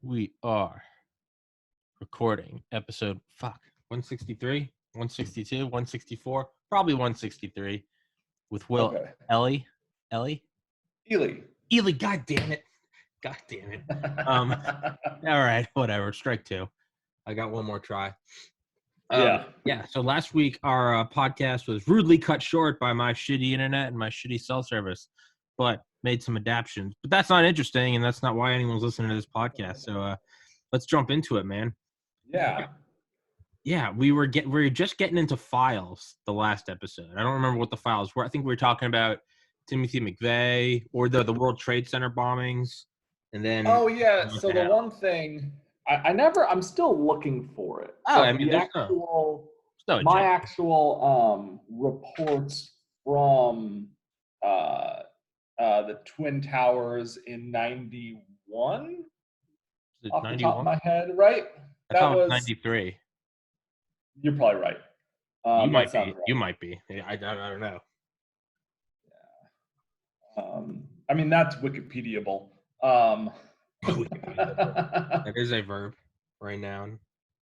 We are recording episode 163, 162, 164, probably 163 with Will. Okay. Ellie. Ely. God damn it. All right, whatever. Strike two. I got one more try. Yeah. So last week our podcast was rudely cut short by my shitty internet and my shitty cell service, but made some adaptions. But that's not interesting, and that's not why anyone's listening to this podcast. So let's jump into it, man. Yeah. Yeah, we were just getting into files the last episode. I don't remember what the files were. I think we were talking about Timothy McVeigh or the World Trade Center bombings, and then Oh yeah. So the one thing I'm still looking for it. Oh, But I mean, my actual reports from the Twin Towers in 91 off the top of my head, right? I thought it was 93. You're probably right. You might be. Right. You might be. I don't know. Yeah. I mean, that's Wikipediable. That is a verb, or a noun,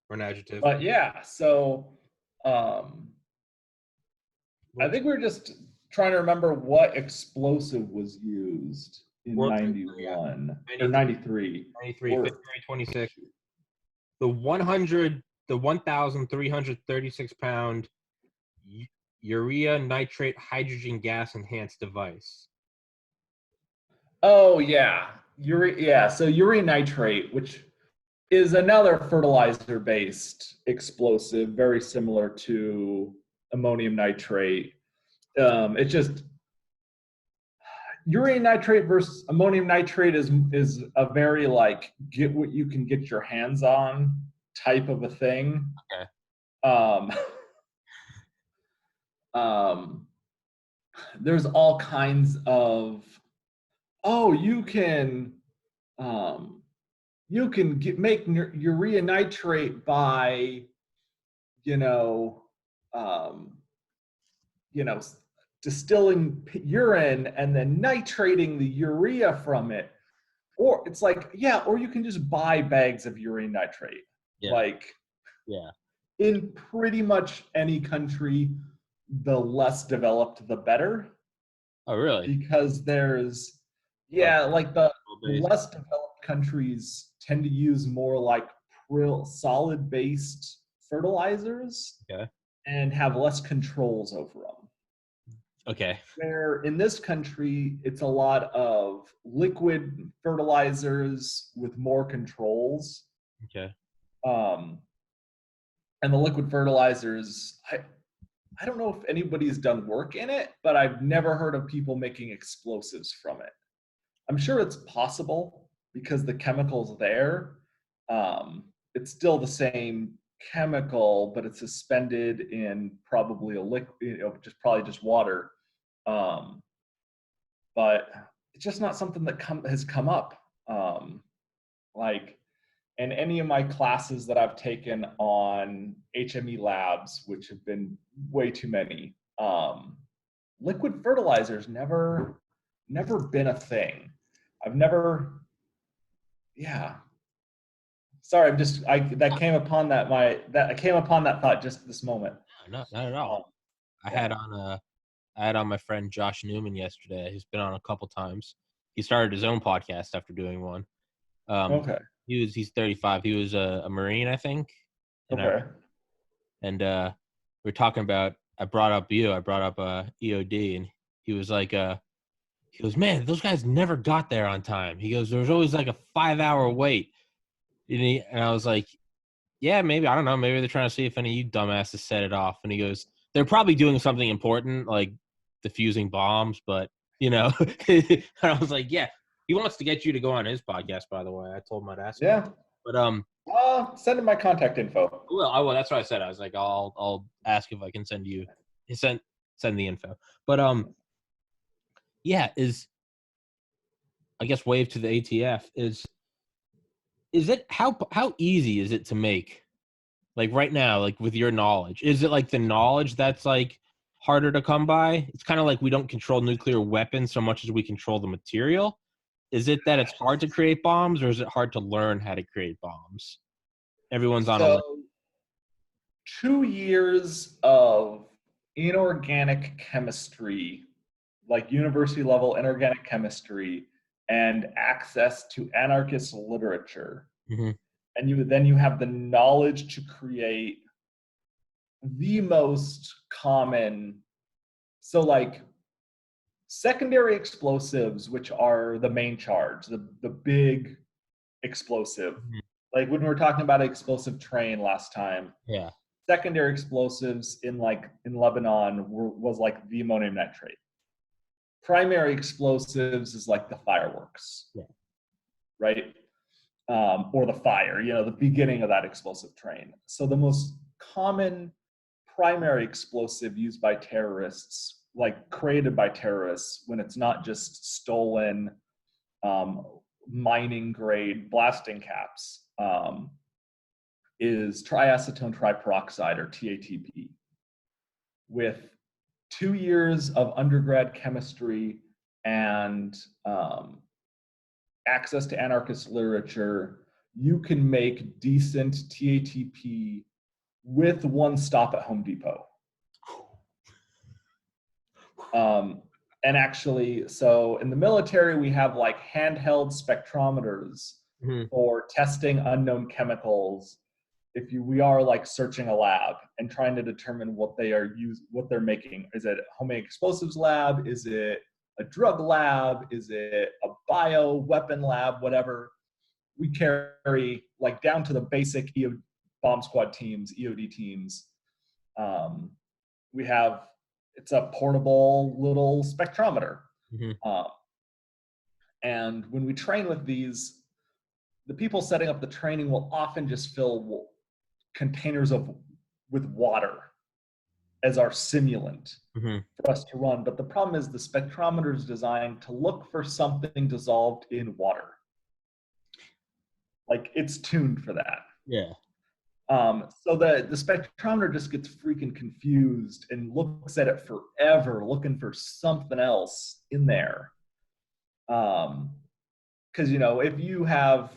or an adjective. But yeah, so I think we're just trying to remember what explosive was used in 91 or 93. 93, February 26th. The 1,336 pound urea nitrate hydrogen gas enhanced device. Oh yeah, so urea nitrate, which is another fertilizer-based explosive, very similar to ammonium nitrate. It's just urea nitrate versus ammonium nitrate is a very like get what you can get your hands on type of a thing. Okay. There's all kinds of you can make urea nitrate by distilling urine and then nitrating the urea from it, or it's like or you can just buy bags of urea nitrate. In pretty much any country, the less developed the better. Oh really? Because there's like the less developed countries tend to use more like solid based fertilizers. Okay. And have less controls over them. Okay. Where in this country, it's a lot of liquid fertilizers with more controls. Okay. And the liquid fertilizers, I don't know if anybody's done work in it, but I've never heard of people making explosives from it. I'm sure it's possible because the chemical's there. It's still the same chemical, but it's suspended in probably a liquid, just water. But it's just not something that has come up. Like in any of my classes that I've taken on HME labs, which have been way too many, liquid fertilizers never been a thing. I've never, Sorry, I came upon that thought just this moment. No, not at all. I had on my friend Josh Newman yesterday. He's been on a couple times. He started his own podcast after doing one. Okay. He's 35. He was a Marine, I think. Okay. We're talking about. I brought up EOD, and he was like, he goes, man, those guys never got there on time. He goes, there was always like a 5-hour wait. And I was like, yeah, maybe. I don't know. Maybe they're trying to see if any of you dumbasses set it off. And he goes, they're probably doing something important, like defusing bombs. But, and I was like, yeah, he wants to get you to go on his podcast, by the way. I told him I'd ask him. Yeah. But send him my contact info. Well, that's what I said. I was like, I'll ask if I can send the info. But I guess wave to the ATF is it how easy is it to make, like right now, like with your knowledge? Is it like the knowledge that's like harder to come by? It's kind of like we don't control nuclear weapons so much as we control the material, Is it that it's hard to create bombs, or is it hard to learn how to create bombs? Everyone's on a So limb. 2 years of inorganic chemistry, like university level inorganic chemistry, and access to anarchist literature. Hmm. And you have the knowledge to create the most common, so like secondary explosives, which are the main charge, the big explosive. Like when we were talking about an explosive train last time, Yeah. secondary explosives in Lebanon was like the ammonium nitrate. Primary explosives is like the fireworks, Yeah. right? Or the fire, the beginning of that explosive train. So the most common primary explosive used by terrorists, like created by terrorists, when it's not just stolen mining grade blasting caps, is triacetone triperoxide, or TATP. With 2 years of undergrad chemistry and access to anarchist literature, you can make decent TATP with one stop at Home Depot. And actually, so in the military, we have like handheld spectrometers for testing unknown chemicals. We are like searching a lab and trying to determine what they're making. Is it a homemade explosives lab? Is it a drug lab? Is it a bio weapon lab? Whatever. We carry like down to the basic bomb squad teams, EOD teams. It's a portable little spectrometer. And when we train with these, the people setting up the training will often just fill containers with water as our simulant for us to run. But the problem is the spectrometer is designed to look for something dissolved in water. Like it's tuned for that. Yeah. So the spectrometer just gets freaking confused and looks at it forever, looking for something else in there. Because, if you have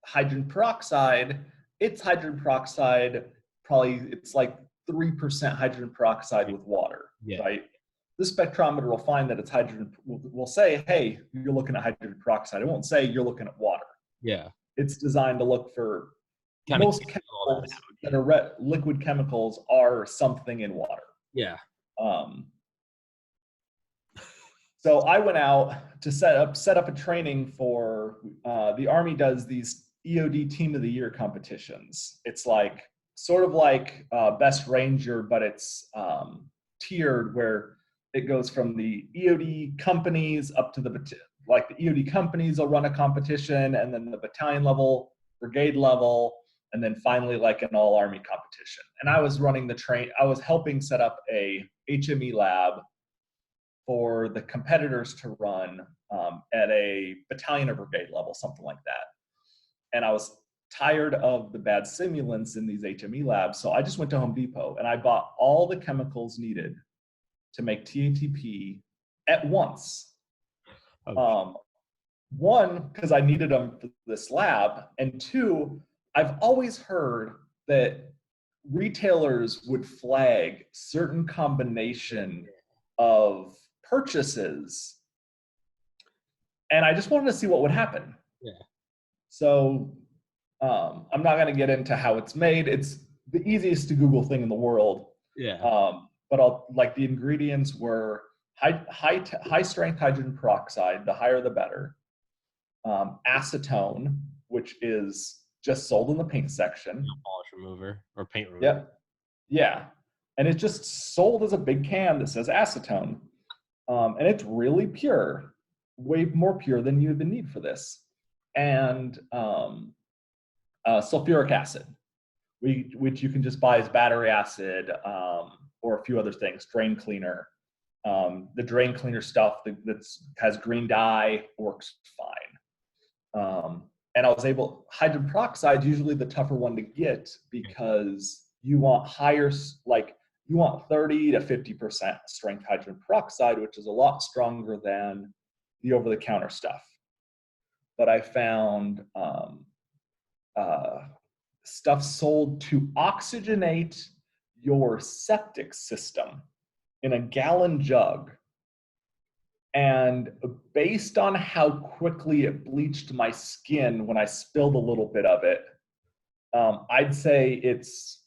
hydrogen peroxide, it's hydrogen peroxide, it's like 3% hydrogen peroxide with water, right? The spectrometer will find that it's hydrogen, will say, hey, you're looking at hydrogen peroxide. It won't say you're looking at water. Yeah. It's designed to look for most chemicals that are liquid chemicals are something in water. Yeah. So I went out to set up a training for the Army does these EOD Team of the Year competitions. It's like sort of like Best Ranger, but it's tiered, where it goes from the EOD companies up to the EOD companies will run a competition, and then the battalion level, brigade level, and then finally like an all Army competition. And I was running I was helping set up a HME lab for the competitors to run at a battalion or brigade level, something like that. And I was tired of the bad simulants in these HME labs, so I just went to Home Depot and I bought all the chemicals needed to make TATP at once. One, because I needed them for this lab, and two, I've always heard that retailers would flag certain combination of purchases, and I just wanted to see what would happen. Yeah. So I'm not going to get into how it's made. It's the easiest to Google thing in the world. Yeah. But the ingredients were high strength hydrogen peroxide, the higher the better. Acetone, which is just sold in the paint section. Polish remover or paint remover. Yep. Yeah. And it's just sold as a big can that says acetone. And it's really pure, way more pure than you even need for this. And sulfuric acid, which you can just buy as battery acid, or a few other things, drain cleaner. The drain cleaner stuff that has green dye works fine. And hydrogen peroxide is usually the tougher one to get, because you want you want 30 to 50% strength hydrogen peroxide, which is a lot stronger than the over-the-counter stuff. but I found uh, stuff sold to oxygenate your septic system in a gallon jug. And based on how quickly it bleached my skin when I spilled a little bit of it, I'd say it's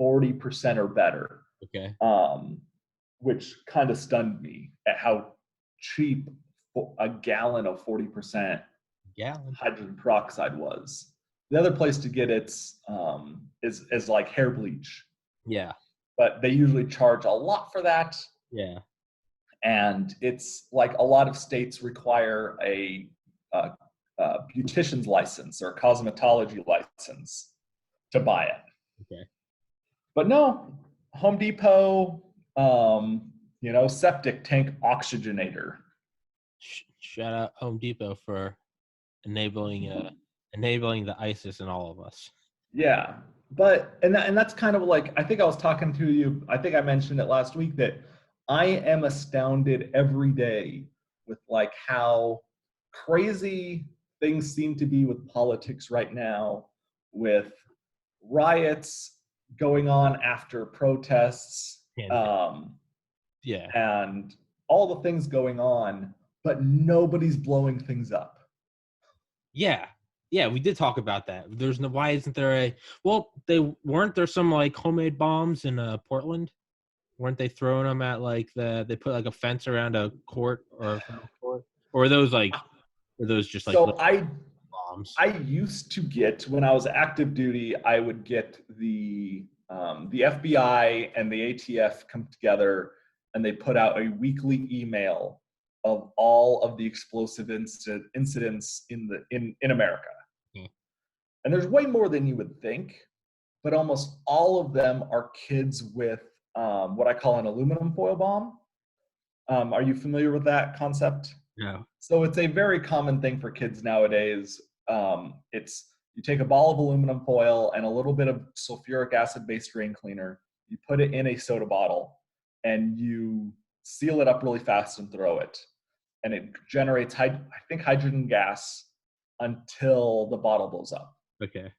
40% or better, Okay. which kind of stunned me at how cheap a gallon of 40% Gallon. hydrogen peroxide was. The other place to get it's is like hair bleach, Yeah. but they usually charge a lot for that. Yeah. And it's like a lot of states require a beautician's license or cosmetology license to buy it. Okay. But no, Home Depot, septic tank oxygenator. Shout out Home Depot for enabling the ISIS in all of us. Yeah, but and that's kind of like, I think I was talking to you. I think I mentioned it last week that I am astounded every day with like how crazy things seem to be with politics right now, with riots going on after protests, Yeah. and all the things going on, but nobody's blowing things up. Yeah. Yeah, we did talk about that. There's no, why isn't there weren't there some like homemade bombs in Portland? Weren't they throwing them at like they put like a fence around a court or a federal court? Or were those just like So little bombs? I used to get, when I was active duty, I would get the FBI and the ATF come together and they put out a weekly email of all of the explosive incidents in America. Hmm. And there's way more than you would think, but almost all of them are kids with what I call an aluminum foil bomb. Are you familiar with that concept? No. So it's a very common thing for kids nowadays. It's you take a ball of aluminum foil and a little bit of sulfuric acid-based drain cleaner. You put it in a soda bottle, and you seal it up really fast and throw it. And it generates, I think, hydrogen gas until the bottle blows up. Okay.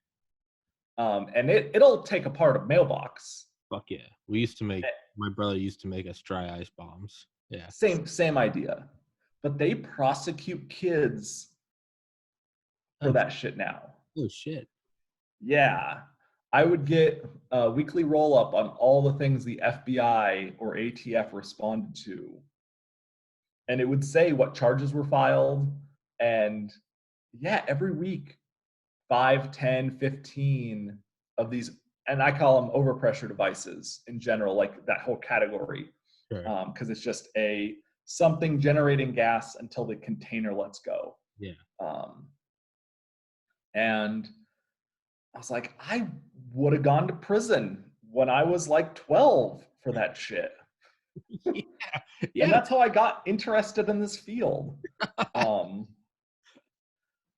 And it'll take apart a mailbox. Fuck yeah. My brother used to make us dry ice bombs. Yeah. Same idea. But they prosecute kids for Oh, that shit now. oh shit. Yeah. I would get a weekly roll up on all the things the FBI or ATF responded to. And it would say what charges were filed. And yeah, every week, 5, 10, 15 of these, and I call them overpressure devices in general, like that whole category, Sure. because it's just something generating gas until the container lets go. Yeah. And I was like, I would have gone to prison when I was like 12 for that shit. Yeah. And that's how I got interested in this field.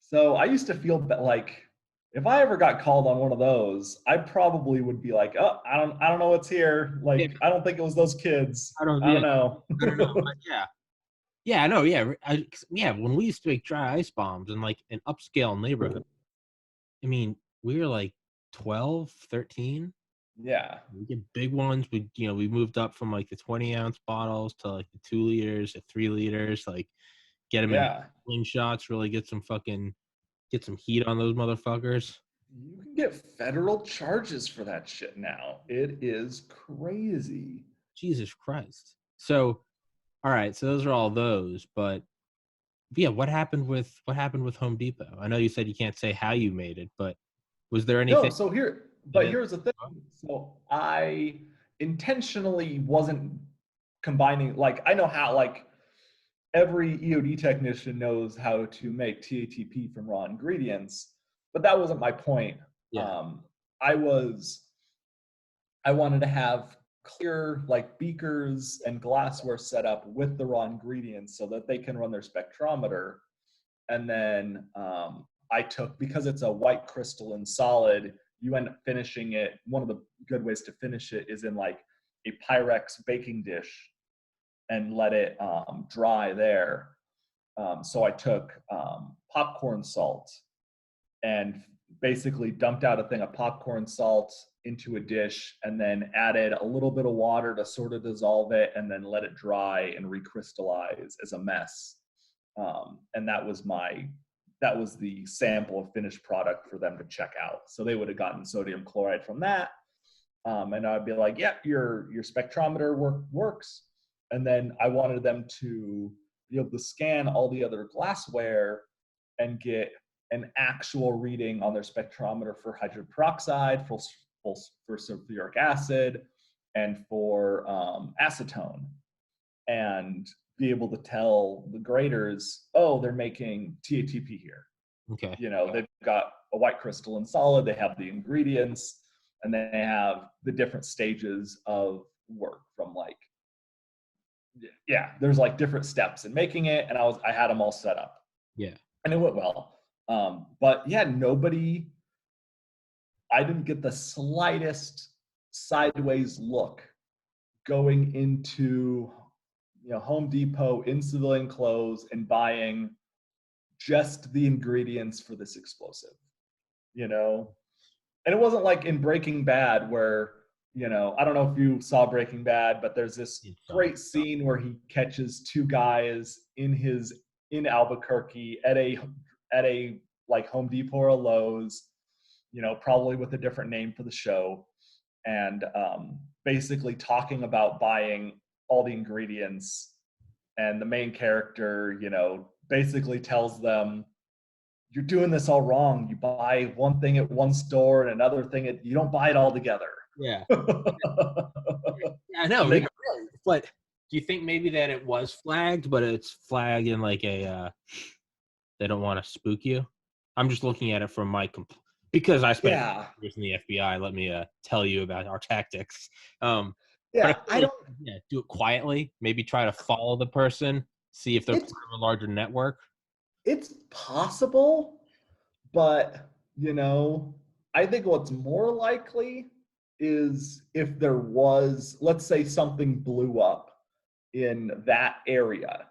So I used to feel like if I ever got called on one of those, I probably would be like, oh, I don't know what's here. Like, Yeah. I don't think it was those kids. I don't know. I don't know. But yeah. Yeah, I know. Yeah. When we used to make dry ice bombs in like an upscale neighborhood, I mean, we were like 12, 13. Yeah. We get big ones. We moved up from like the 20-ounce bottles to like the 2 liters, the 3 liters, like get them in Yeah. shots, really get some heat on those motherfuckers. You can get federal charges for that shit now. It is crazy. Jesus Christ. So, all right, so those are all those, but yeah, what happened with Home Depot? I know you said you can't say how you made it, but was there anything? No, here's the thing. So I intentionally wasn't combining, like, I know how, like, every EOD technician knows how to make TATP from raw ingredients, but that wasn't my point. Yeah. I wanted to have clear, like, beakers and glassware set up with the raw ingredients so that they can run their spectrometer. And then I took, because it's a white crystalline solid, you end up finishing it. One of the good ways to finish it is in like a Pyrex baking dish and let it dry there. So I took popcorn salt and basically dumped out a thing of popcorn salt into a dish and then added a little bit of water to sort of dissolve it and then let it dry and recrystallize as a mess. And that was the sample of finished product for them to check out. So they would have gotten sodium chloride from that. And I'd be like, yep, your spectrometer works. And then I wanted them to be able to scan all the other glassware and get an actual reading on their spectrometer for hydrogen peroxide, for sulfuric acid, and for acetone, and be able to tell the graders, oh, they're making TATP here. Okay. You know, they've got a white crystalline solid, they have the ingredients, and then they have the different stages of work from like, yeah, there's like different steps in making it, and I had them all set up. Yeah. And it went well. But yeah, I didn't get the slightest sideways look going into, you know, Home Depot in civilian clothes and buying just the ingredients for this explosive, you know? And it wasn't like in Breaking Bad where, you know, I don't know if you saw Breaking Bad, but there's this great scene where he catches two guys in Albuquerque at a like Home Depot or a Lowe's, you know, probably with a different name for the show, and basically talking about buying all the ingredients. And the main character, you know, basically tells them, you're doing this all wrong. You buy one thing at one store and another thing you don't buy it all together. Yeah. I know. Really. But do you think maybe that it was flagged, but it's flagged in like a they don't want to spook you? I'm just looking at it from my because I spent years in the FBI. Let me tell you about our tactics. But I don't. Yeah, do it quietly. Maybe try to follow the person, see if they're part of a larger network. It's possible, but you know, I think what's more likely is if there was, let's say, something blew up in that area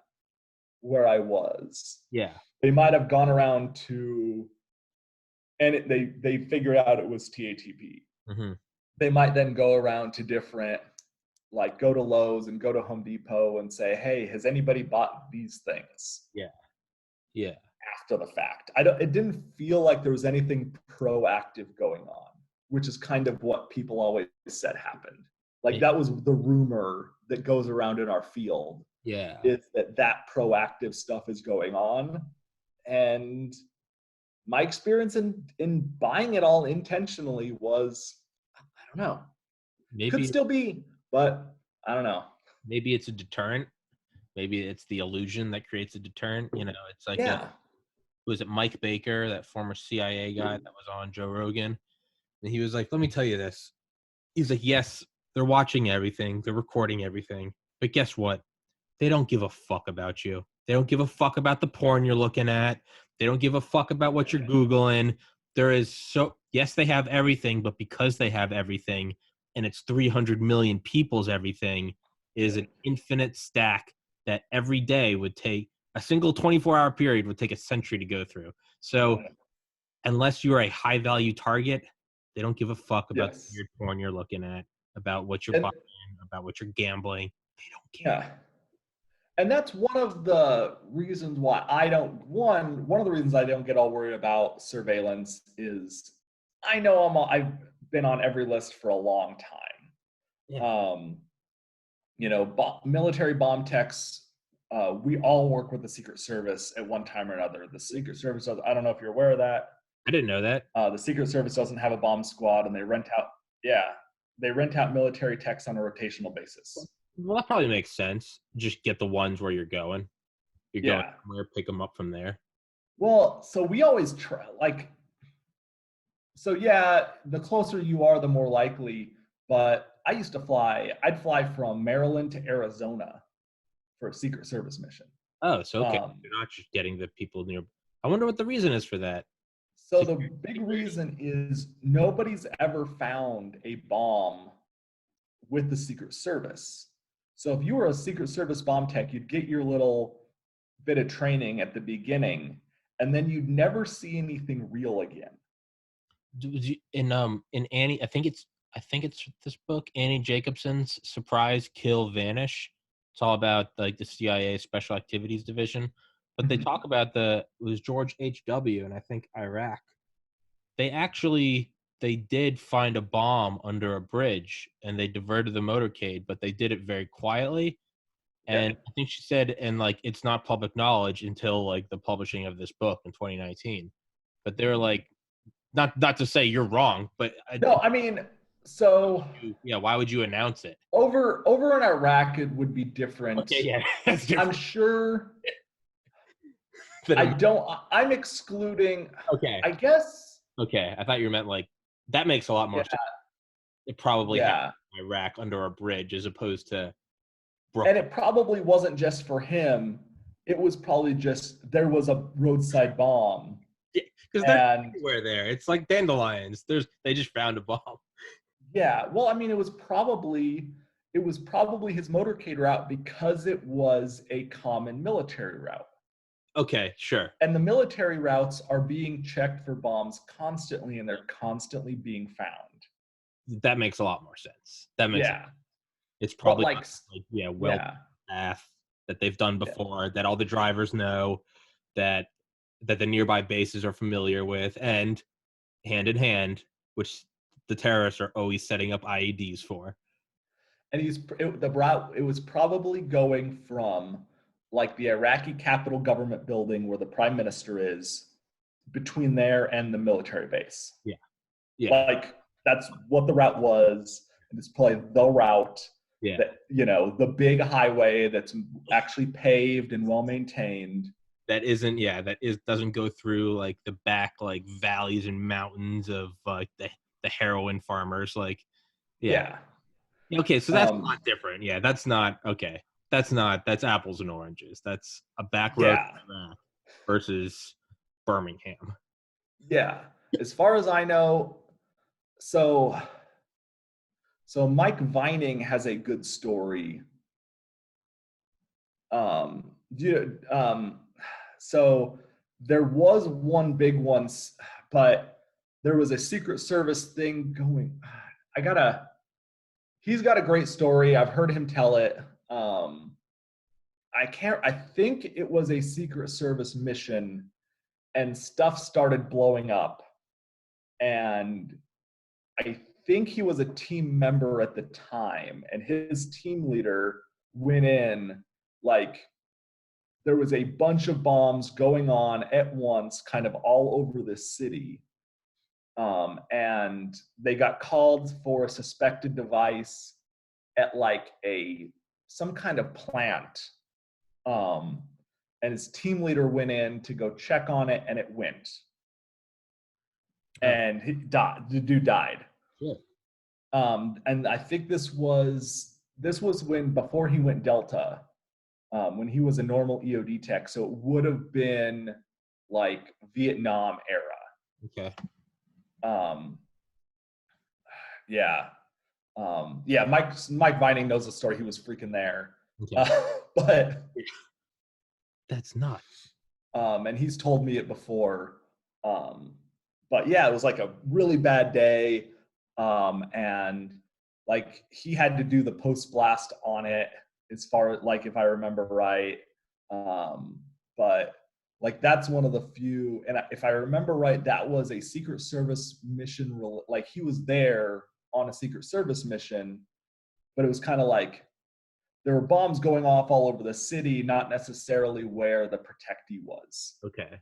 where I was. Yeah, they might have gone around to, and they figured out it was TATP. Mm-hmm. They might then go around to different, like go to Lowe's and go to Home Depot and say, hey, has anybody bought these things? Yeah. After the fact. It didn't feel like there was anything proactive going on, which is kind of what people always said happened. Like that was the rumor that goes around in our field. Yeah. Is that proactive stuff is going on. And my experience in buying it all intentionally was, I don't know. Maybe could still be, but I don't know. Maybe it's a deterrent. Maybe it's the illusion that creates a deterrent. You know, it's like, was it Mike Baker, that former CIA guy that was on Joe Rogan? And he was like, let me tell you this. He's like, yes, they're watching everything. They're recording everything. But guess what? They don't give a fuck about you. They don't give a fuck about the porn you're looking at. They don't give a fuck about what you're Googling. Yes, they have everything, but because they have everything and it's 300 million people's everything, is an infinite stack that every day would take a single 24-hour period would take a century to go through. So unless you're a high value target, they don't give a fuck about the weird porn you're looking at, about what you're buying, about what you're gambling. They don't care. Yeah. And that's one of the reasons why one of the reasons I don't get all worried about surveillance is I know I've been on every list for a long time. Yeah. You know, military bomb techs, we all work with the Secret Service at one time or another. The Secret Service, I don't know if you're aware of that. I didn't know that. The Secret Service doesn't have a bomb squad, and they rent out military techs on a rotational basis. Well, that probably makes sense. Just get the ones where you're going. Going somewhere, pick them up from there. Well, so we always try, the closer you are, the more likely. But I used to I'd fly from Maryland to Arizona for a Secret Service mission. Oh, so okay. You're not just getting the people near. I wonder what the reason is for that. So the big reason is nobody's ever found a bomb with the Secret Service. So if you were a Secret Service bomb tech, you'd get your little bit of training at the beginning, and then you'd never see anything real again. In Annie, I think it's this book, Annie Jacobson's Surprise, Kill, Vanish. It's all about like the CIA Special Activities Division. But they Mhm. talk about it was George H.W. and I think Iraq. They did find a bomb under a bridge and they diverted the motorcade, but they did it very quietly. Yeah. And I think she said, and like it's not public knowledge until like the publishing of this book in 2019. But they were like, not to say you're wrong, but No, I mean, so yeah, why would you announce it? over in Iraq, it would be different. Okay, yeah, that's I'm different sure. than I America. don't. I'm excluding. Okay, I guess. okay. I thought you meant like that makes a lot more Yeah. sense. It probably happened Yeah. in Iraq under a bridge as opposed to And Brooklyn. it probably wasn't just for him. It was probably just there was a roadside bomb, Yeah, because they're and everywhere there. It's like dandelions. They just found a bomb. yeah. Well, I mean, it was probably his motorcade route because it was a common military route. Okay, sure. And the military routes are being checked for bombs constantly, and they're constantly being found. That makes a lot more sense. That makes Yeah. it's But probably like, not like yeah, well yeah. path that they've done Yeah. before, that all the drivers know, that the nearby bases are familiar with, and hand in hand, which the terrorists are always setting up IEDs for. And the route, it was probably going from like the Iraqi Capitol government building where the prime minister is, between there and the military base. Yeah, yeah, Like that's what the route was. And it's probably the route yeah. that, the big highway that's actually paved and well maintained. That isn't yeah, that is doesn't go through like the back like valleys and mountains of like the heroin farmers. Like yeah. Yeah. Okay, so that's a Um, lot different. Yeah, that's not okay. That's apples and oranges. That's a back road yeah. versus Birmingham. Yeah. As far as I know, so Mike Vining has a good story. Um, so there was one big one, but there was a Secret Service thing going. I gotta. He's got a great story. I've heard him tell it. I can't. I think it was a Secret Service mission, and stuff started blowing up. And I think he was a team member at the time, and his team leader went in like there was a bunch of bombs going on at once, kind of all over the city. And they got called for a suspected device at like some kind of plant. Um, and his team leader went in to go check on it, and it went. Oh, And he died. The dude died. shit. And I think this was when before he went Delta, when he was a normal EOD tech. So it would have been like Vietnam era. Okay. Um, yeah. Yeah, Mike Vining knows the story. He was freaking there. Okay. But That's nuts. and he's told me it before. But yeah, it was like a really bad day. And like he had to do the post blast on it, as far as like if I remember right. But like that's one of the few, and if I remember right, that was a Secret Service mission. Like he was there on a Secret Service mission, but it was kind of like there were bombs going off all over the city, not necessarily where the protectee was. Okay.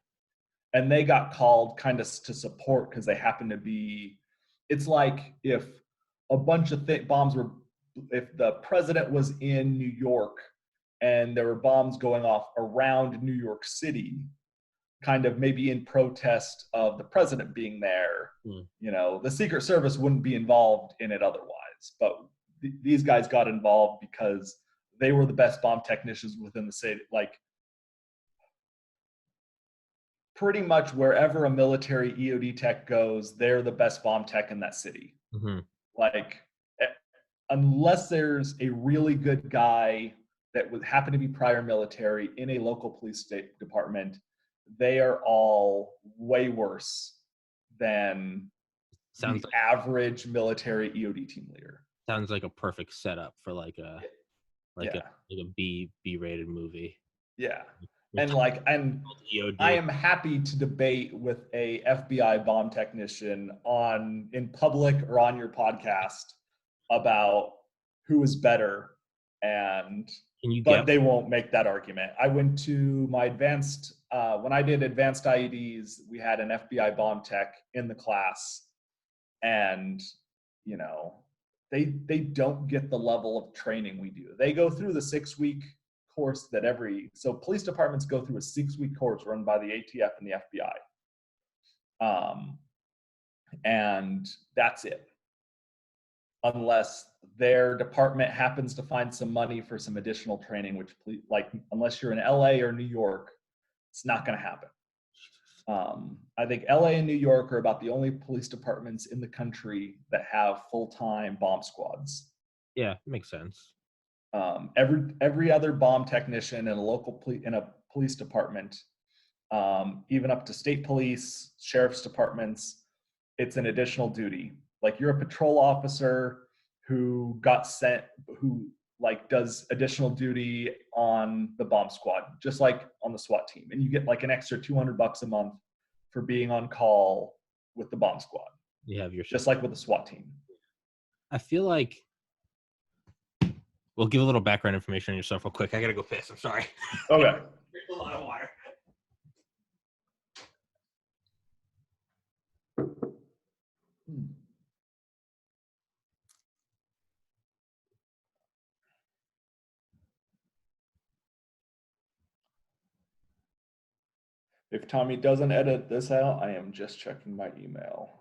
And they got called kind of to support because they happened to be. It's like if a bunch of bombs were, if the president was in New York and there were bombs going off around New York City, kind of maybe in protest of the president being there. The Secret Service wouldn't be involved in it otherwise, but these guys got involved because they were the best bomb technicians within the city. Like pretty much wherever a military EOD tech goes, they're the best bomb tech in that city. Mm-hmm. Like, unless there's a really good guy that would happen to be prior military in a local police department, they are all way worse than Sounds the like average military EOD team leader. sounds like a perfect setup for like a Yeah. B rated movie. Yeah. You're And talking like, and about I EOD. am happy to debate with a FBI bomb technician in public or on your podcast about who is better, and Can you but get they won't make that argument. I went to my advanced when I did advanced IEDs, we had an FBI bomb tech in the class, and you know, they don't get the level of training we do. They go through the 6-week course so police departments go through a 6-week course run by the ATF and the FBI. And that's it. Unless their department happens to find some money for some additional training, which like unless you're in LA or New York, it's not going to happen. I think LA and New York are about the only police departments in the country that have full-time bomb squads. Yeah, makes sense. Every other bomb technician in a police department, even up to state police, sheriff's departments, it's an additional duty. Like you're a patrol officer who got sent, who like does additional duty on the bomb squad, just like on the SWAT team, and you get like an extra $200 a month for being on call with the bomb squad. You have your just like with the SWAT team. I feel like we'll give a little background information on yourself real quick. I gotta go piss. I'm sorry. Okay. Drink a lot of water. If Tommy doesn't edit this out, I am just checking my email.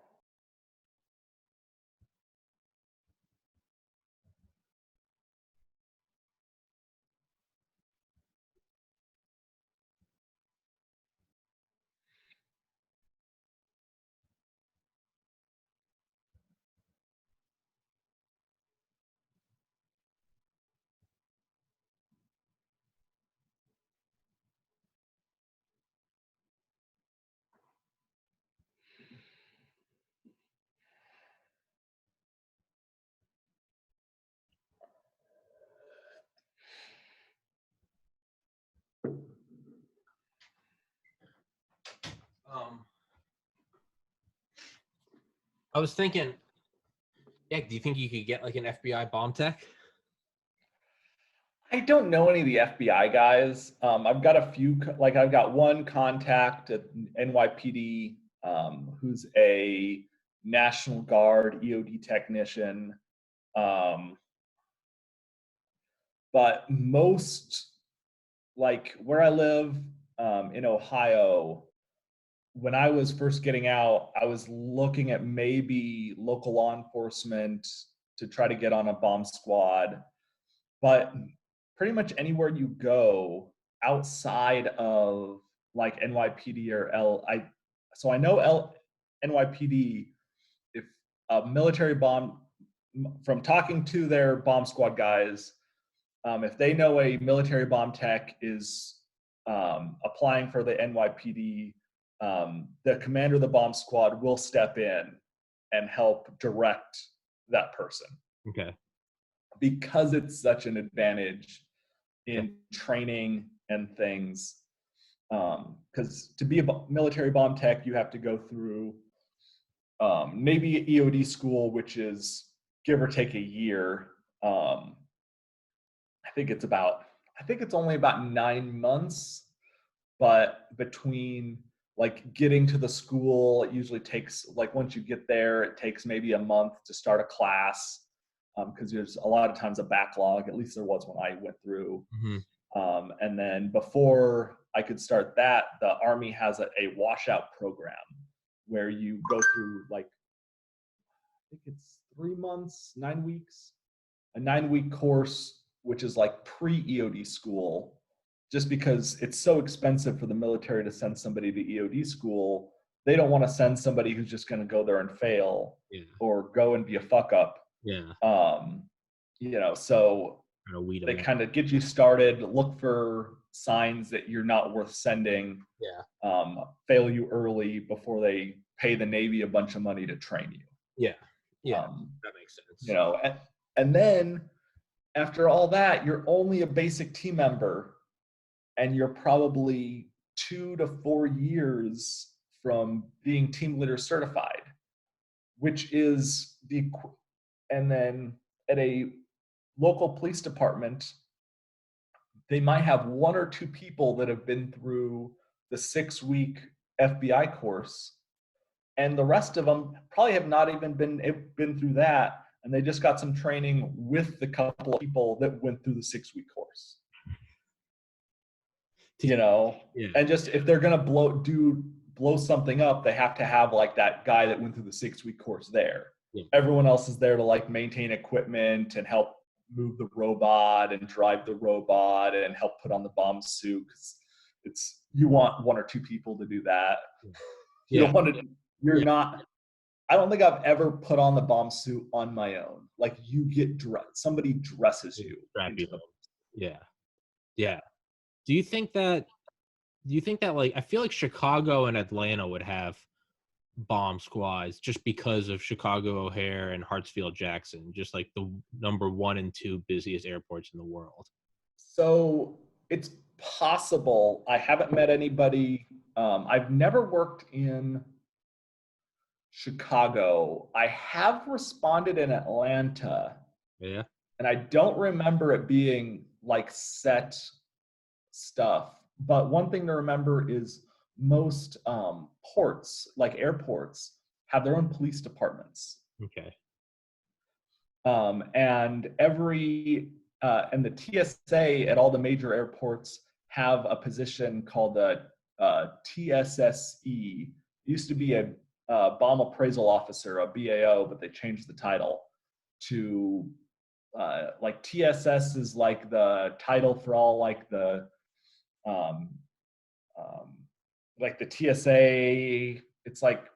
I was thinking, yeah, do you think you could get like an FBI bomb tech? I don't know any of the FBI guys. I've got a few, like I've got one contact at NYPD who's a National Guard EOD technician. But most, like where I live in Ohio, when I was first getting out, I was looking at maybe local law enforcement to try to get on a bomb squad. But pretty much anywhere you go outside of like NYPD or so I know NYPD, if a military bomb, from talking to their bomb squad guys, if they know a military bomb tech is applying for the NYPD, the commander of the bomb squad will step in and help direct that person. Okay. Because it's such an advantage in training and things. Because to be a military bomb tech, you have to go through Navy EOD school, which is give or take a year. I think it's only about 9 months, but between like getting to the school, it usually takes, like once you get there, it takes maybe a month to start a class, because there's a lot of times a backlog, at least there was when I went through. Mm-hmm. And then before I could start that, the Army has a washout program where you go through like, I think it's 3 months, 9 weeks, a 9-week course, which is like pre-EOD school, just because it's so expensive for the military to send somebody to EOD school. They don't want to send somebody who's just going to go there and fail, or go and be a fuck up. Yeah. So they kind of get you started, look for signs that you're not worth sending, Yeah. fail you early before they pay the Navy a bunch of money to train you. Yeah. Yeah. Um, That makes sense. you know, and then after all that, you're only a basic team member, and you're probably 2 to 4 years from being team leader certified, which is and then at a local police department, they might have 1 or 2 people that have been through the 6-week FBI course, and the rest of them probably have not even been through that, and they just got some training with the couple of people that went through the 6-week course. You know, Yeah. and just if they're gonna blow something up, they have to have like that guy that went through the 6-week course there. Yeah. Everyone else is there to like maintain equipment and help move the robot and drive the robot and help put on the bomb suit. It's you want 1 or 2 people to do that. You don't want to. You're not. I don't think I've ever put on the bomb suit on my own. Like you get dressed. Somebody dresses you. Yeah. Yeah. Do you think that like I feel like Chicago and Atlanta would have bomb squads just because of Chicago O'Hare and Hartsfield Jackson, just like the number 1 and 2 busiest airports in the world. So it's possible. I haven't met anybody. I've never worked in Chicago. I have responded in Atlanta. Yeah. And I don't remember it being like set stuff. But one thing to remember is most ports, like airports, have their own police departments. Okay. And and the TSA at all the major airports have a position called the TSSE. It used to be a bomb appraisal officer, a BAO, but they changed the title to like TSS is like the title for all like the um, like the TSA. It's like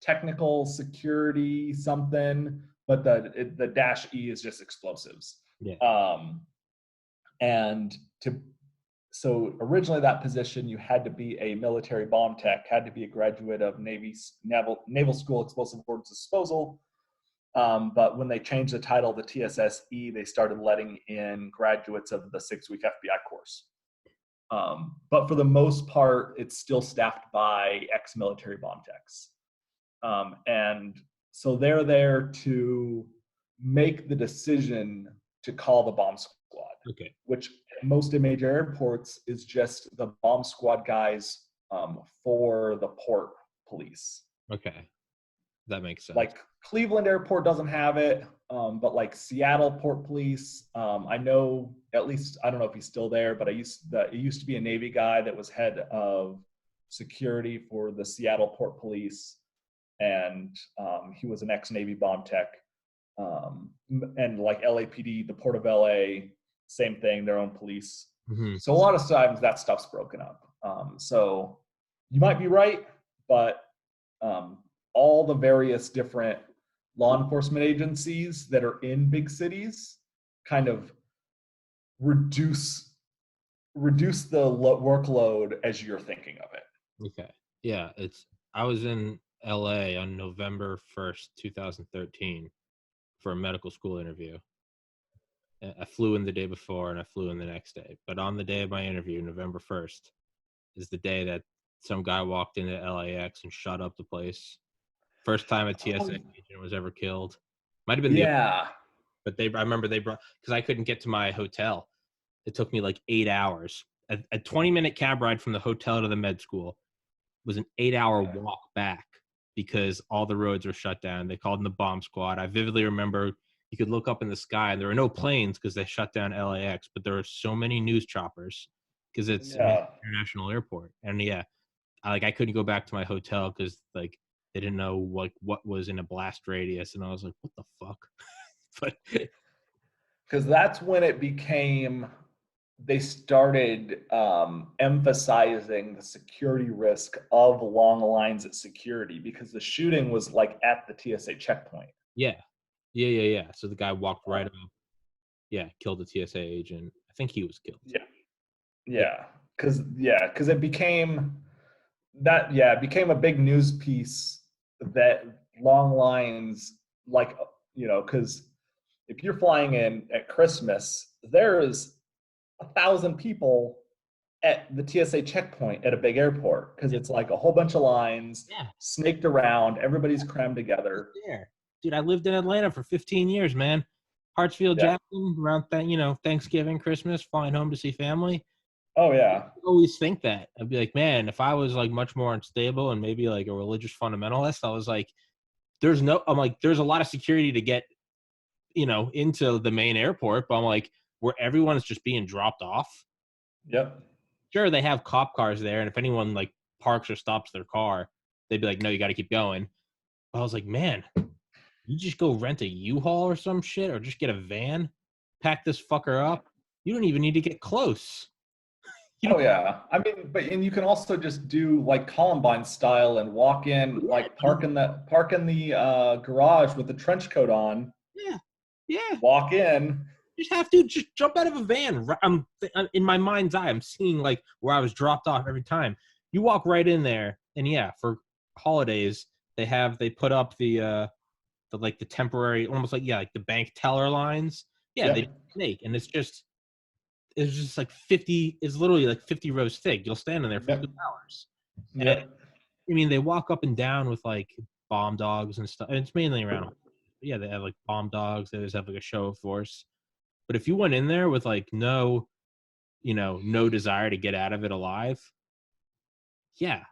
technical security something, but the dash E is just explosives. Yeah. And so originally that position you had to be a military bomb tech, had to be a graduate of Naval School Explosive Ordnance Disposal. But when they changed the title to TSSE, they started letting in graduates of the 6-week FBI course. But for the most part, it's still staffed by ex-military bomb techs. And so they're there to make the decision to call the bomb squad, Okay. which at most major airports is just the bomb squad guys for the port police. Okay. That makes sense. Like Cleveland Airport doesn't have it, but like Seattle Port Police, I know at least, I don't know if he's still there, but it used to be a Navy guy that was head of security for the Seattle Port Police, and he was an ex-Navy bomb tech. And like LAPD, the Port of LA, same thing, their own police. Mm-hmm. So a lot of times that stuff's broken up. So you might be right, but all the various different law enforcement agencies that are in big cities kind of reduce the workload as you're thinking of it. Okay. Yeah, I was in LA on November 1st, 2013 for a medical school interview. I flew in the day before and I flew in the next day. But on the day of my interview, November 1st, is the day that some guy walked into LAX and shut up the place. First time a TSA agent was ever killed. Might have been but I remember they brought, because I couldn't get to my hotel. It took me like 8 hours. A 20-minute cab ride from the hotel to the med school was an 8-hour walk back because all the roads were shut down. They called in the bomb squad. I vividly remember you could look up in the sky and there were no planes because they shut down LAX, but there were so many news choppers because it's an international airport. And I couldn't go back to my hotel because like they didn't know what was in a blast radius, and I was like, what the fuck? But because that's when they started emphasizing the security risk of long lines at security, because the shooting was like at the TSA checkpoint. Yeah. So the guy walked right up. Yeah, killed the TSA agent. I think he was killed. Yeah. because it became it became a big news piece that long lines, like, because if you're flying in at Christmas, there's 1,000 people at the TSA checkpoint at a big airport because it's like a whole bunch of lines Yeah. snaked around. Everybody's crammed together. There. Dude, I lived in Atlanta for 15 years, man. Hartsfield Yeah. Jackson, around Thanksgiving, Christmas, flying home to see family. Oh yeah. I always think that. I'd be like, man, if I was like much more unstable and maybe like a religious fundamentalist, I was like, there's a lot of security to get, into the main airport, but I'm like, where everyone is just being dropped off. Yep. Sure, they have cop cars there, and if anyone like parks or stops their car, they'd be like, no, you got to keep going. But I was like, man, you just go rent a U-Haul or some shit, or just get a van, pack this fucker up. You don't even need to get close. Oh yeah. I mean, and you can also just do like Columbine style and walk in, like park in the garage with the trench coat on, Yeah, yeah. walk in. Just have to just jump out of a van. I'm in my mind's eye. I'm seeing like where I was dropped off every time. You walk right in there, and yeah, for holidays they put up the like the temporary, almost like the bank teller lines. Yeah, they Yep. make, and it's just like 50. It's literally like 50 rows thick. You'll stand in there for Yep. 2 hours. And Yep. I mean, they walk up and down with like bomb dogs and stuff. And it's mainly around. Yeah, they have like bomb dogs. They just have like a show of force. But if you went in there with like no desire to get out of it alive, yeah,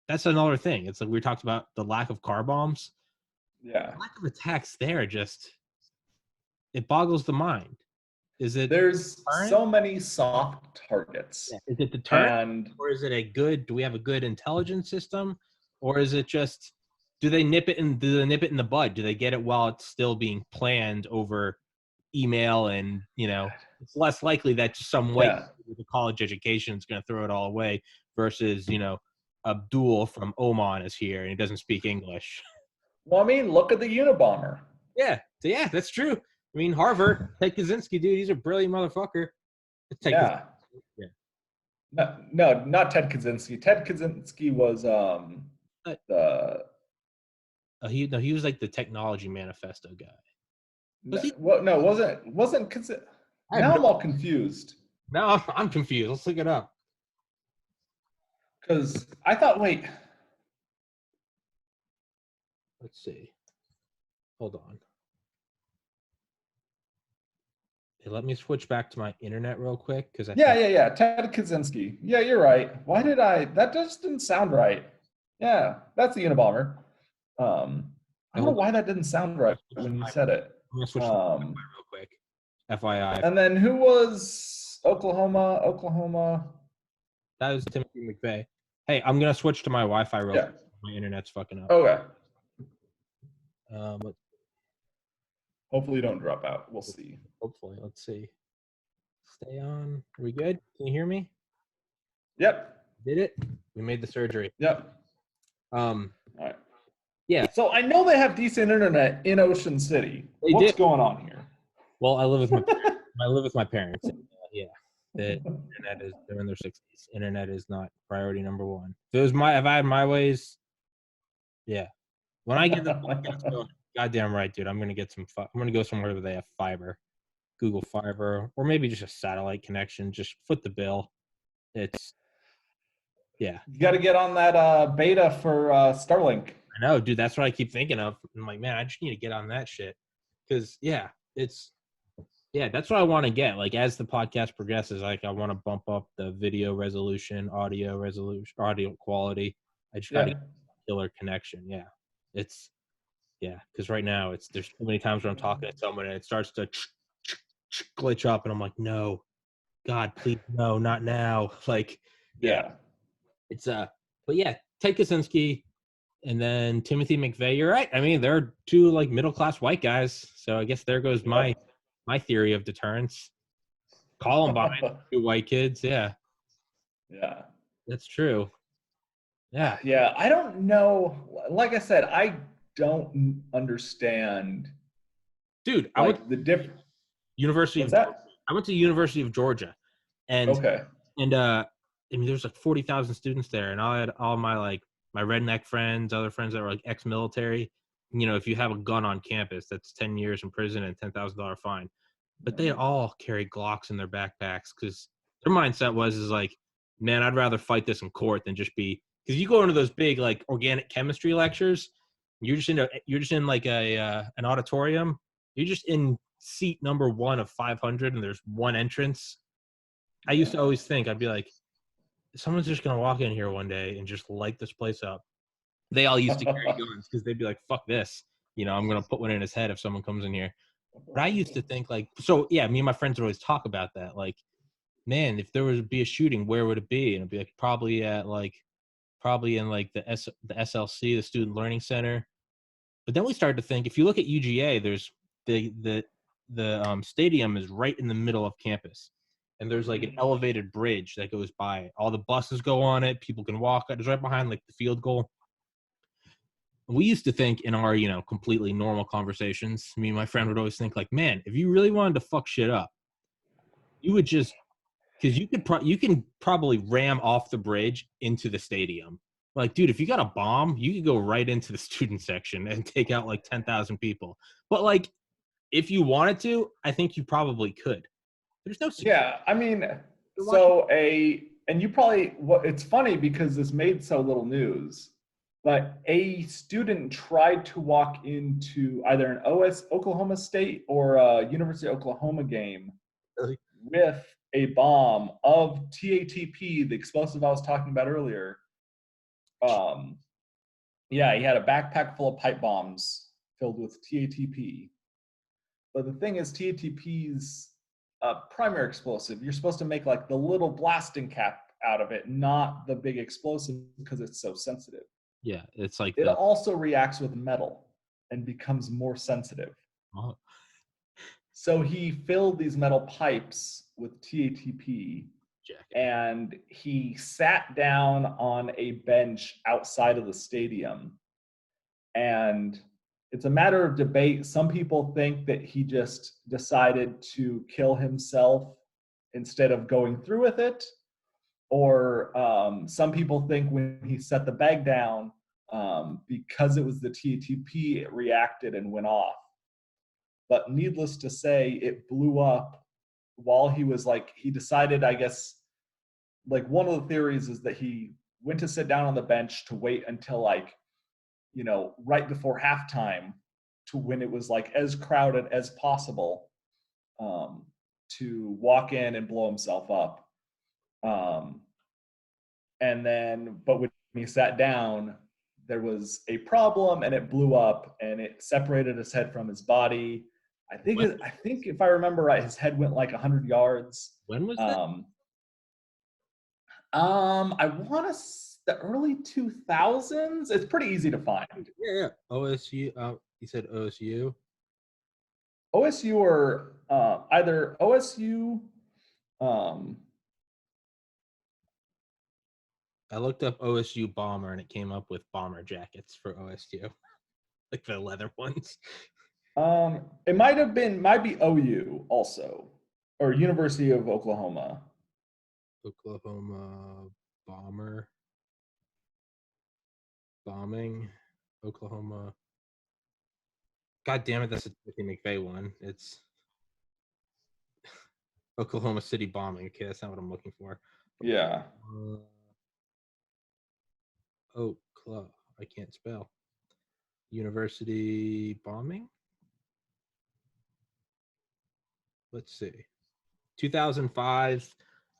that's another thing. It's like we talked about the lack of car bombs. Yeah. Lack of attacks there just it boggles the mind. Is it There's deterrent? so many soft targets. Yeah. Is it deterrent? And Or is it do we have a good intelligence system? Or is it just do they nip it in the bud? Do they get it while it's still being planned over email and it's less likely that some white yeah. with a college education is going to throw it all away versus Abdul from Oman is here and he doesn't speak English. Well, I mean, look at the Unabomber. Yeah, so yeah, that's true. I mean, Harvard, Ted Kaczynski, dude, he's a brilliant motherfucker. Yeah. Yeah. No, not Ted Kaczynski. Ted Kaczynski was the he was like the technology manifesto guy. Was he? no, wasn't now I'm all confused. Now I'm confused. Let's look it up. Because I thought, wait. Let's see. Hold on. Hey, let me switch back to my internet real quick because Yeah. Ted Kaczynski. Yeah, you're right. Why did that just didn't sound right? Yeah, that's the Unabomber. I don't know why that didn't sound right when you said it. I'm gonna switch to real quick. FYI. And then who was Oklahoma? That was Timothy McVeigh. Hey, I'm gonna switch to my Wi-Fi real quick. My internet's fucking up. Okay. But hopefully you don't drop out. We'll see. Hopefully. Let's see. Stay on. Are we good? Can you hear me? Yep. Did it? We made the surgery. Yep. All right. Yeah. So I know they have decent internet in Ocean City. What's going on here? Well, I live with my parents. Yeah. The internet is they're in their 60s. Internet is not priority number one. If I had my ways, yeah. When I get the podcast going, goddamn right, dude. I'm gonna go somewhere where they have fiber, Google Fiber, or maybe just a satellite connection. Just foot the bill. It's yeah. You got to get on that beta for Starlink. I know, dude. That's what I keep thinking of. I'm like, man, I just need to get on that shit because that's what I want to get. Like as the podcast progresses, like I want to bump up the video resolution, audio quality. I just got to get a killer connection. Yeah, because right now there's so many times where I'm talking to someone and it starts to glitch up, and I'm like, no, God, please, no, not now. Like, it's but yeah, Ted Kaczynski and then Timothy McVeigh. You're right. I mean, they're two like middle class white guys. So I guess there goes my theory of deterrence. Columbine, two white kids. Yeah. Yeah. That's true. Yeah. Yeah. I don't know. Like I said, I don't understand. Dude, I went the different University. What's that? I went to the University of Georgia, and I mean, there's like 40,000 students there, and I had all my my redneck friends, other friends that were like ex-military. You know, if you have a gun on campus, that's 10 years in prison and $10,000 fine. But they all carried Glocks in their backpacks because their mindset is like, man, I'd rather fight this in court than just be, because you go into those big like organic chemistry lectures, you're just in like an auditorium, you're just in seat number 1 of 500, and there's one entrance. I used to always think, I'd be like, someone's just gonna walk in here one day and just light this place up. They all used to carry guns because they'd be like, fuck this, you know, I'm gonna put one in his head if someone comes in here. But I used to think like, so yeah, me and my friends would always talk about that. Like, man, if there was to be a shooting, where would it be? And it'd be like probably in like the SLC, the Student Learning Center. But then we started to think, if you look at UGA, there's the stadium is right in the middle of campus, and there's like an elevated bridge that goes by it. All the buses go on it. People can walk. It's right behind like the field goal. We used to think in our, you know, completely normal conversations, me and my friend would always think like, man, if you really wanted to fuck shit up, you would just, because you can probably ram off the bridge into the stadium. Like, dude, if you got a bomb, you could go right into the student section and take out like 10,000 people. But like, if you wanted to, I think you probably could. There's no security. Yeah, I mean, Watching. and you probably, it's funny because this made so little news, but a student tried to walk into either an Oklahoma State or a University of Oklahoma game Really? with a bomb of TATP, the explosive I was talking about earlier. Yeah, he had a backpack full of pipe bombs filled with TATP. But the thing is, TATP's primary explosive, you're supposed to make like the little blasting cap out of it, not the big explosive, because it's so sensitive. Yeah, it's like It also reacts with metal and becomes more sensitive. oh, So he filled these metal pipes with TATP, jacket. and he sat down on a bench outside of the stadium. And it's a matter of debate. Some people think that he just decided to kill himself instead of going through with it. Or some people think when he set the bag down, because it was the TATP, it reacted and went off. But needless to say, it blew up while he was like, he decided, I guess, like one of the theories is that he went to sit down on the bench to wait until like, you know, right before halftime, to when it was like as crowded as possible, to walk in and blow himself up. And then, but when he sat down, there was a problem and it blew up and it separated his head from his body. I think if I remember right, his head went like 100 yards. When was that? I want to the early 2000s. It's pretty easy to find. Yeah. OSU. You said OSU. OSU or either OSU. I looked up OSU bomber and it came up with bomber jackets for OSU, like the leather ones. It might be OU also, or University of Oklahoma. Oklahoma bomber bombing. Oklahoma. God damn it, that's a Timothy McVeigh one. It's Oklahoma City bombing. Okay, that's not what I'm looking for. Yeah. I can't spell. University bombing. Let's see. 2005,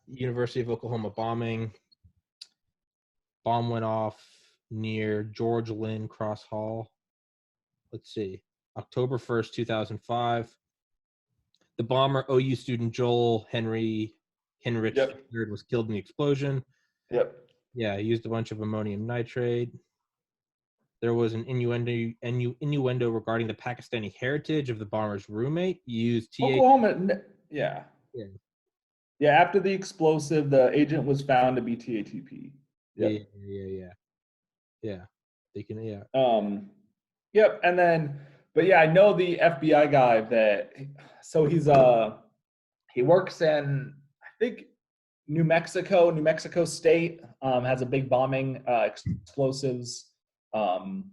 University of Oklahoma bombing. Bomb went off near George Lynn Cross Hall. Let's see. October 1st, 2005. The bomber, OU student Joel Heinrich III, was killed in the explosion. Yep. Yeah, he used a bunch of ammonium nitrate. There was an innuendo regarding the Pakistani heritage of the bomber's roommate. He used Oklahoma, yeah. Yeah. Yeah, after the explosive, the agent was found to be TATP. Yep. Yeah. They can, yeah. Yep, and then, but yeah, I know the FBI guy that, so he works in, I think New Mexico State has a big bombing, explosives, um,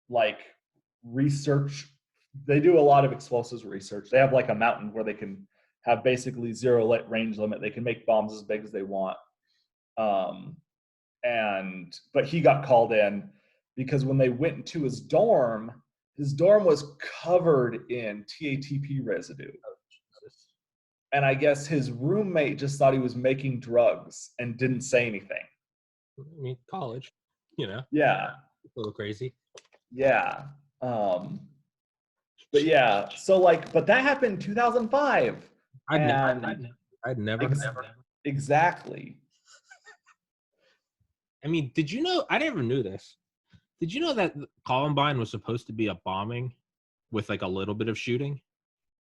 like research. They do a lot of explosives research. They have like a mountain where they can have basically zero range limit. They can make bombs as big as they want. Um, but he got called in because when they went into his dorm was covered in TATP residue. And I guess his roommate just thought he was making drugs and didn't say anything. I mean, college, you know, Yeah. a little crazy. Yeah. But yeah, so like, but that happened in 2005. I'd never. Exactly. I mean, did you know? I never knew this. Did you know that Columbine was supposed to be a bombing with like a little bit of shooting?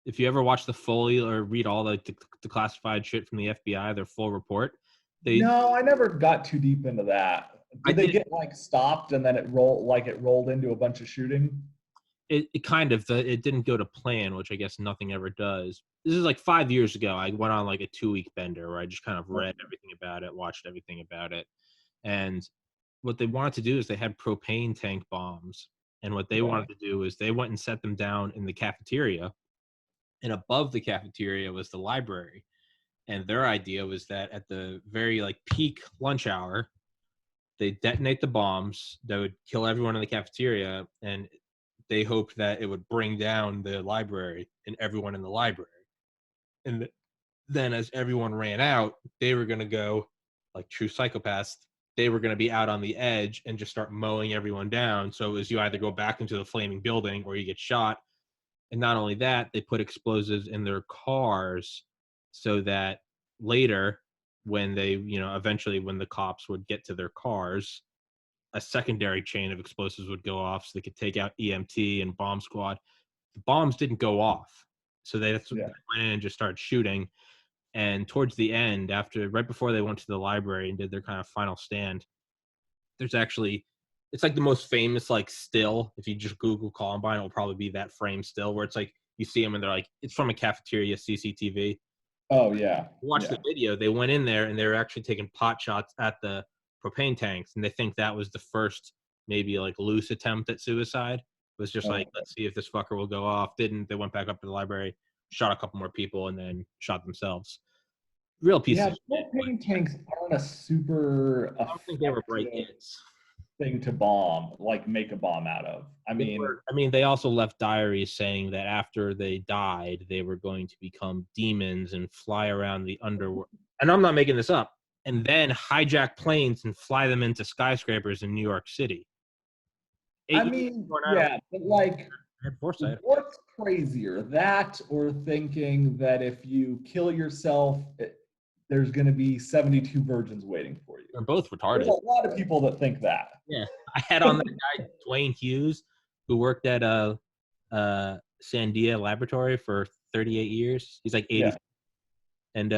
If you ever watch the Foley or read all the classified shit from the FBI, their full report, No, I never got too deep into that. Did they get like stopped and then it rolled into a bunch of shooting? It kind of it didn't go to plan, which I guess nothing ever does. This is like 5 years ago. I went on like a 2-week bender where I just kind of read everything about it, watched everything about it, and what they wanted to do is they had propane tank bombs, and what they wanted to do is they went and set them down in the cafeteria, and above the cafeteria was the library. And their idea was that at the very like peak lunch hour, they detonate the bombs that would kill everyone in the cafeteria, and they hoped that it would bring down the library and everyone in the library. And then as everyone ran out, they were going to go, like true psychopaths, they were going to be out on the edge and just start mowing everyone down. So it was you either go back into the flaming building or you get shot. And not only that, they put explosives in their cars so that later, when they, eventually when the cops would get to their cars, a secondary chain of explosives would go off so they could take out EMT and bomb squad. The bombs didn't go off. So they went in and just started shooting. And towards the end, right before they went to the library and did their kind of final stand, there's actually, it's like the most famous like still. If you just Google Columbine, it'll probably be that frame still where it's like you see them and they're like, it's from a cafeteria CCTV. Oh yeah. Watch the video. They went in there and they were actually taking pot shots at the propane tanks, and they think that was the first maybe like loose attempt at suicide. It was just like, let's see if this fucker will go off. Didn't. They went back up to the library, shot a couple more people, and then shot themselves. Real piece of shit. Propane tanks aren't a super I don't think they were bright kids. Thing to bomb, like make a bomb out of. I mean, they also left diaries saying that after they died, they were going to become demons and fly around the underworld. And I'm not making this up. And then hijack planes and fly them into skyscrapers in New York City. But like, what's crazier, that or thinking that if you kill yourself, there's going to be 72 virgins waiting for you? They're both retarded. There's a lot of people that think that. Yeah. I had on that guy, Dwayne Hughes, who worked at Sandia Laboratory for 38 years. He's like 80. Yeah. And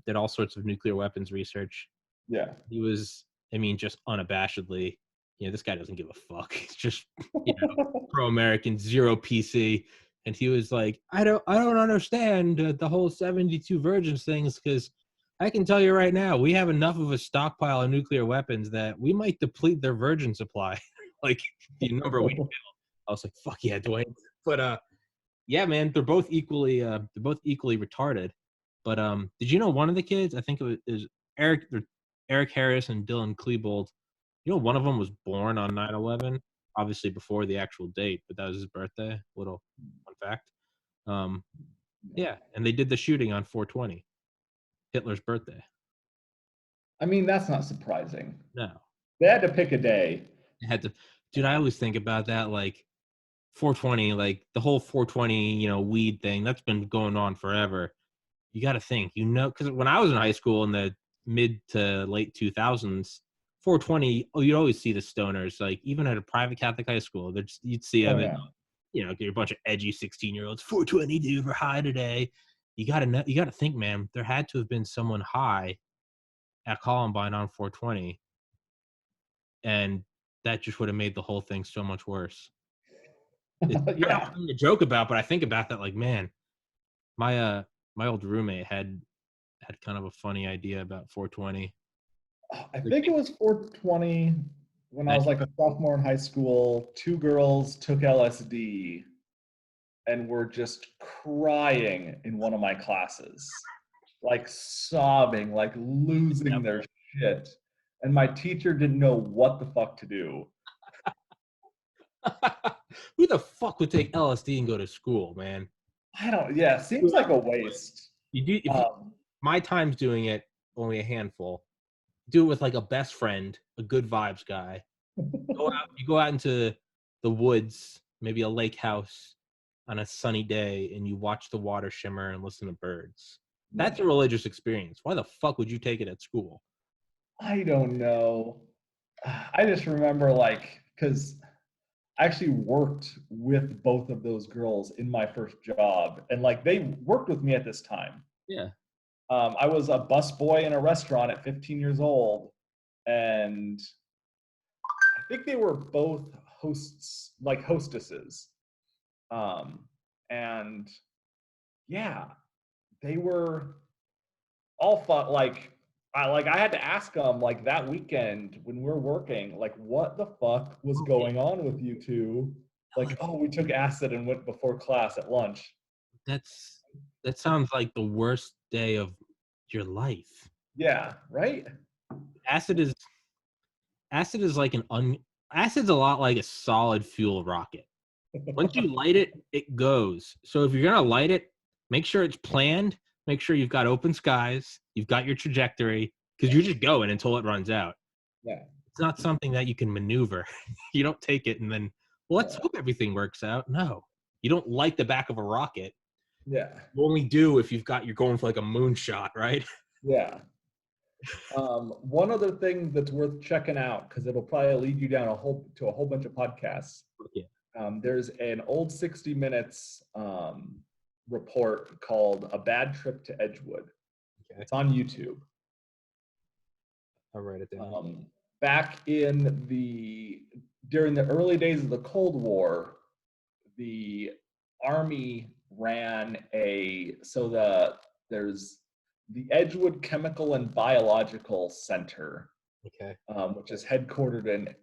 did all sorts of nuclear weapons research. Yeah. He was, just unabashedly, this guy doesn't give a fuck. He's just, pro-American, zero PC. And he was like, I don't understand the whole 72 virgins things, because I can tell you right now, we have enough of a stockpile of nuclear weapons that we might deplete their virgin supply. Like the number we kill. I was like, fuck yeah, Dwayne. But yeah, man, they're both equally retarded. But did you know one of the kids? I think it was Eric Harris and Dylan Klebold. One of them was born on 9/11, obviously before the actual date, but that was his birthday. Little fun fact. Yeah, and they did the shooting on 4/20, Hitler's birthday. I mean, that's not surprising. No. They had to pick a day. They had to. Dude, I always think about that, like 4/20, like the whole 4/20, weed thing, that's been going on forever. You got to think, because when I was in high school in the mid to late 2000s, 4/20, you'd always see the stoners, like even at a private Catholic high school, you'd see them, you're a bunch of edgy 16-year-olds, 4/20, dude, we're high today. You got to think, man, there had to have been someone high at Columbine on 4/20, and that just would have made the whole thing so much worse. It's nothing to joke about, but I think about that, like, man, my old roommate had had kind of a funny idea about 420. I Like, think it was 420 when I was like a sophomore in high school. Two girls took LSD and were just crying in one of my classes, like sobbing, like losing their shit. And my teacher didn't know what the fuck to do. who the fuck would take LSD and go to school, man? Yeah, seems like a waste. You do if you, my time's doing it, only a handful. Do it with like a best friend, a good vibes guy. You go out into the woods, maybe a lake house on a sunny day, and you watch the water shimmer and listen to birds. That's a religious experience. Why the fuck would you take it at school? I don't know. I just remember like, because I actually worked with both of those girls in my first job, and like they worked with me at this time. Yeah. I was a busboy in a restaurant at 15 years old, and I think they were both hosts, like hostesses. And yeah, they were all fun. I had to ask them like that weekend when we're working, like what the fuck was going on with you two? Like, oh, we took acid and went before class at lunch. That sounds like the worst day of your life. Yeah, right? Acid is like acid's a lot like a solid fuel rocket. Once you light it, it goes. So if you're gonna light it, make sure it's planned. Make sure you've got open skies. You've got your trajectory because you're just going until it runs out. Yeah. It's not something that you can maneuver. You don't take it and then, well, let's hope everything works out. No, you don't light the back of a rocket. Yeah. You only do if you're going for like a moonshot, right? Yeah. One other thing that's worth checking out, because it'll probably lead you down a whole bunch of podcasts. Yeah. There's an old 60 Minutes report called "A Bad Trip to Edgewood." Okay. It's on YouTube. I'll write it down. Back during the early days of the Cold War, the Army ran there's the Edgewood Chemical and Biological Center, okay, which is headquartered in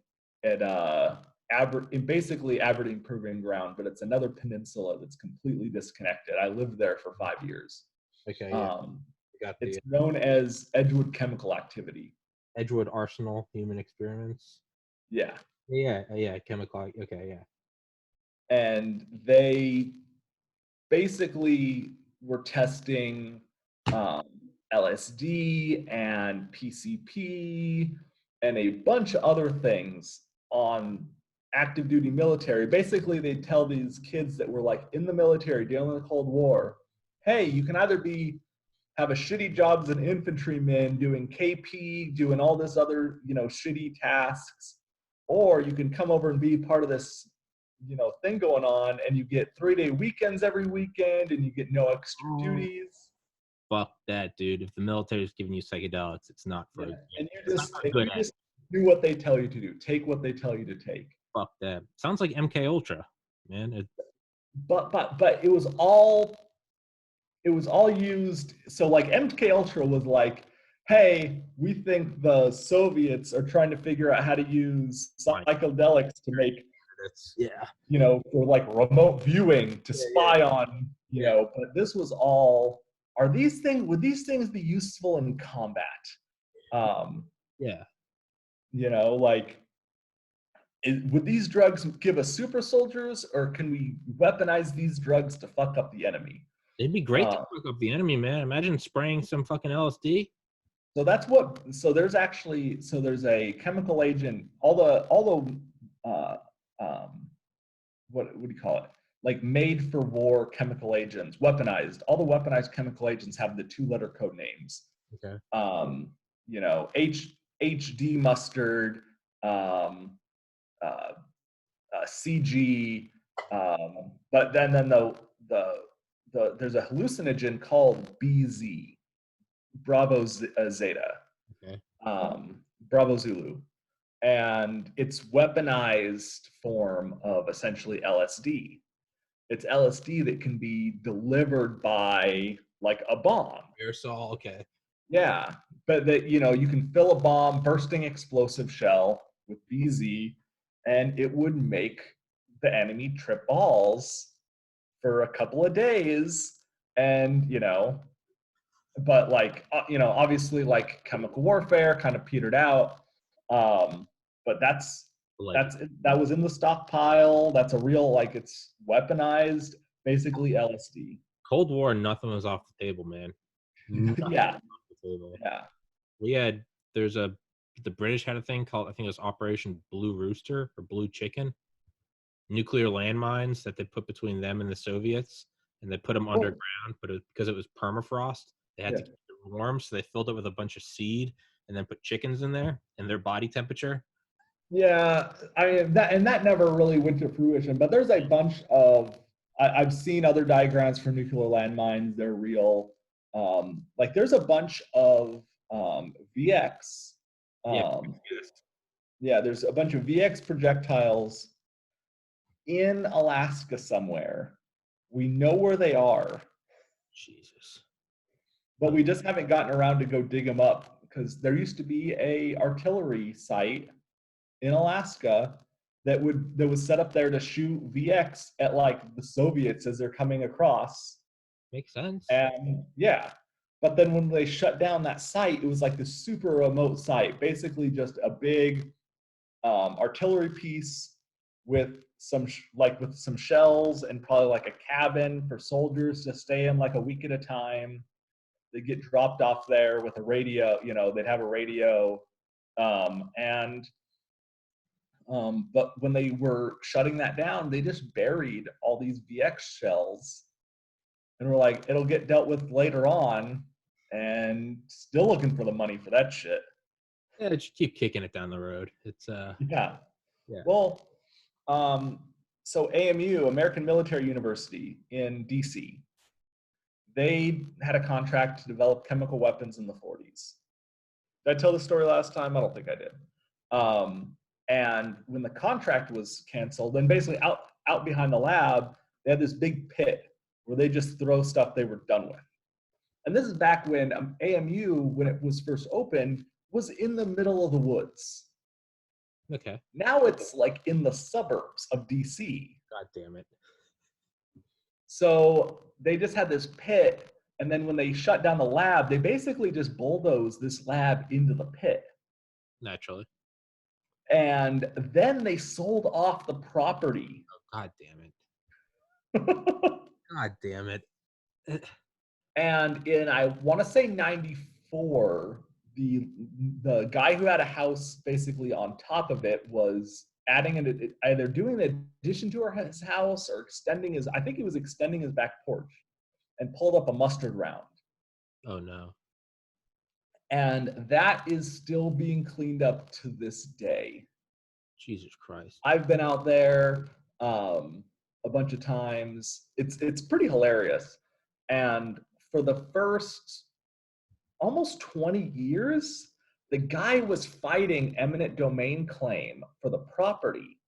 basically Aberdeen Proving Ground, but it's another peninsula that's completely disconnected. I lived there for 5 years. Okay, yeah. It's known as Edgewood Chemical Activity. Edgewood Arsenal Human Experiments. Yeah. Yeah. Chemical. Okay, yeah. And they basically were testing LSD and PCP and a bunch of other things on active duty military. Basically, they tell these kids that were like in the military during the Cold War, hey, you can either have a shitty job as an infantryman doing KP, doing all this other, shitty tasks, or you can come over and be part of this, thing going on, and you get 3-day weekends every weekend, and you get no extra duties. Fuck that, dude. If the military is giving you psychedelics, it's not for. Yeah. And you just do what they tell you to do. Take what they tell you to take. Fuck that. Sounds like MK Ultra, man. But it was all used. So like MK Ultra was like, hey, we think the Soviets are trying to figure out how to use psychedelics to make, for like remote viewing to spy on, but this was all, would these things be useful in combat? Would these drugs give us super soldiers, or can we weaponize these drugs to fuck up the enemy? It'd be great to fuck up the enemy, man. Imagine spraying some fucking LSD. So there's a chemical agent, what do you call it? Like made for war chemical agents, weaponized. All the weaponized chemical agents have the 2-letter code names. Okay. HD mustard, CG, but then there's a hallucinogen called BZ, Bravo Zeta, okay. Bravo Zulu, and it's weaponized form of essentially LSD. It's LSD that can be delivered by like a bomb. Aerosol. Okay. Yeah, but that you can fill a bomb, bursting explosive shell with BZ, and it would make the enemy trip balls for a couple of days, and but like obviously like chemical warfare kind of petered out, but Like that was in the stockpile. That's a real, like, it's weaponized, basically LSD. Cold War, nothing was off the table, man. Nothing Yeah, was off the table. yeah. We had the British had a thing called, I think it was Operation Blue Rooster or Blue Chicken, nuclear landmines that they put between them and the Soviets, and they put them Oh, underground, but because it was permafrost, they had yeah. to keep it warm, so they filled it with a bunch of seed and then put chickens in there and their body temperature. Yeah, that never really went to fruition. But there's a bunch of I've seen other diagrams for nuclear landmines. They're real. Like there's a bunch of VX. Yeah, Um, yeah, there's a bunch of VX projectiles in Alaska somewhere. We know where they are, Jesus. but we just haven't gotten around to go dig them up because there used to be a artillery site in Alaska that was set up there to shoot VX at like the Soviets as they're coming across. Makes sense. And yeah, but then when they shut down that site, it was like this super remote site, basically just a big artillery piece with with some shells and probably like a cabin for soldiers to stay in like a week at a time. They get dropped off there with a radio. They'd have a radio, and but when they were shutting that down, they just buried all these VX shells and were like, it'll get dealt with later on, and still looking for the money for that shit. Yeah, just keep kicking it down the road. It's Yeah. yeah. Well, so AMU, American Military University in DC, they had a contract to develop chemical weapons in the 40s. Did I tell the story last time? I don't think I did. And when the contract was canceled, then basically out behind the lab, they had this big pit where they just throw stuff they were done with. And this is back when AMU, when it was first opened, was in the middle of the woods. Okay. Now it's like in the suburbs of DC. God damn it. So they just had this pit, and then when they shut down the lab, they basically just bulldozed this lab into the pit. Naturally. And then they sold off the property. Oh, God damn it. God damn it. And in, I want to say 94, the guy who had a house basically on top of it was adding either doing an addition to his house or extending his, I think he was extending his back porch, and pulled up a mustard round. Oh no. And that is still being cleaned up to this day. Jesus Christ. I've been out there a bunch of times. It's pretty hilarious. And for the first almost 20 years, the guy was fighting eminent domain claim for the property.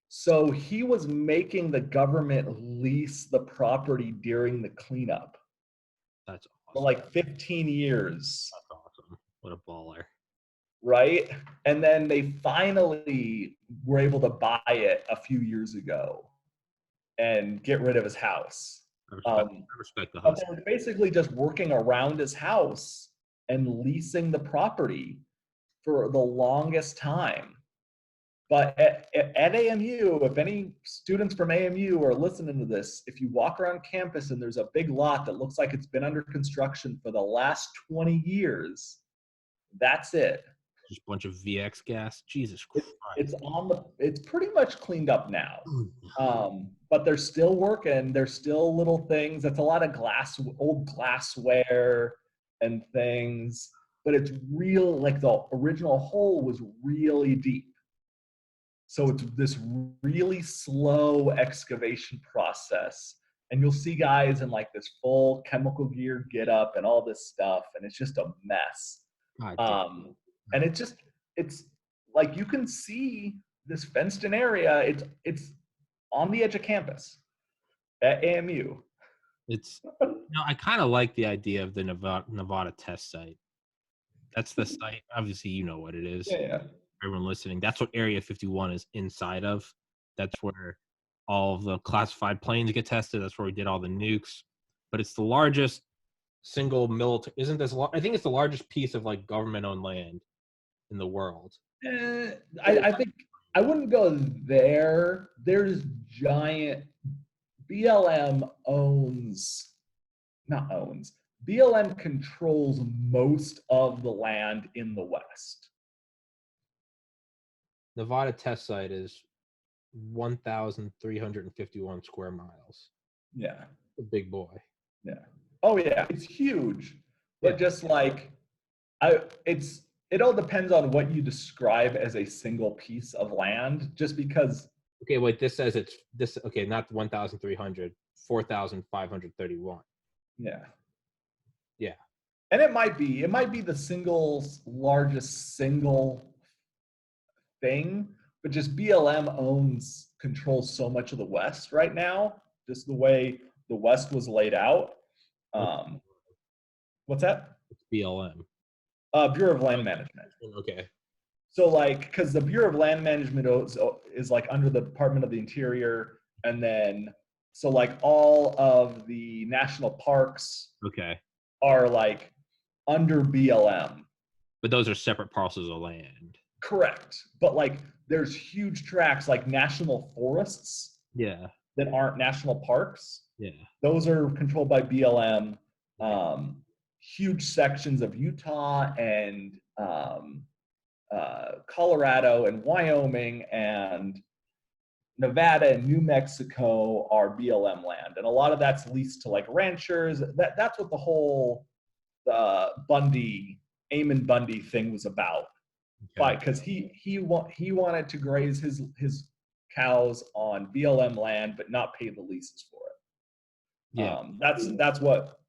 So he was making the government lease the property during the cleanup That's awesome. for like 15 years. That's awesome. What a baller. Right? And then they finally were able to buy it a few years ago and get rid of his house. I respect the But hustle. they were basically just working around his house and leasing the property for the longest time. But at AMU, if any students from AMU are listening to this, if you walk around campus and there's a big lot that looks like it's been under construction for the last 20 years, that's it. Just a bunch of VX gas. Jesus Christ. It's pretty much cleaned up now. But they're still working. There's still little things. That's a lot of old glassware and things. But it's real, like the original hole was really deep. So it's this really slow excavation process. And you'll see guys in like this full chemical gear get up and all this stuff. And it's just a mess. And it's like you can see this fenced in area. It's on the edge of campus at AMU. It's I kind of like the idea of the Nevada test site. That's the site. Obviously, you know what it is. Yeah. Everyone listening, that's what Area 51 is inside of. That's where all of the classified planes get tested. That's where we did all the nukes. But it's the largest single military. Isn't this? I think it's the largest piece of like government-owned land in the world. I think I wouldn't go there. There's giant BLM owns, not owns, BLM controls most of the land in the West. Nevada test site is 1,351 square miles. Yeah. A big boy. Yeah. Oh yeah, it's huge. But Yeah. just like it all depends on what you describe as a single piece of land, just because. Okay, wait, this says it's this, okay, not 1,300, 4,531. Yeah. Yeah. And it might be the single largest single thing, but just BLM controls so much of the West right now, just the way the West was laid out. What's that? It's BLM. Bureau of Land Management. Okay. So like, because the Bureau of Land Management is like under the Department of the Interior, and then so like all of the national parks are like under BLM. But those are separate parcels of land. Correct. But like there's huge tracts like national forests that aren't national parks. Yeah. Those are controlled by BLM. Huge sections of Utah and Colorado and Wyoming and Nevada and New Mexico are BLM land. And a lot of that's leased to like ranchers. That's what the whole Eamon Bundy thing was about. Because he wanted to graze his cows on BLM land, but not pay the leases for it. Yeah, that's what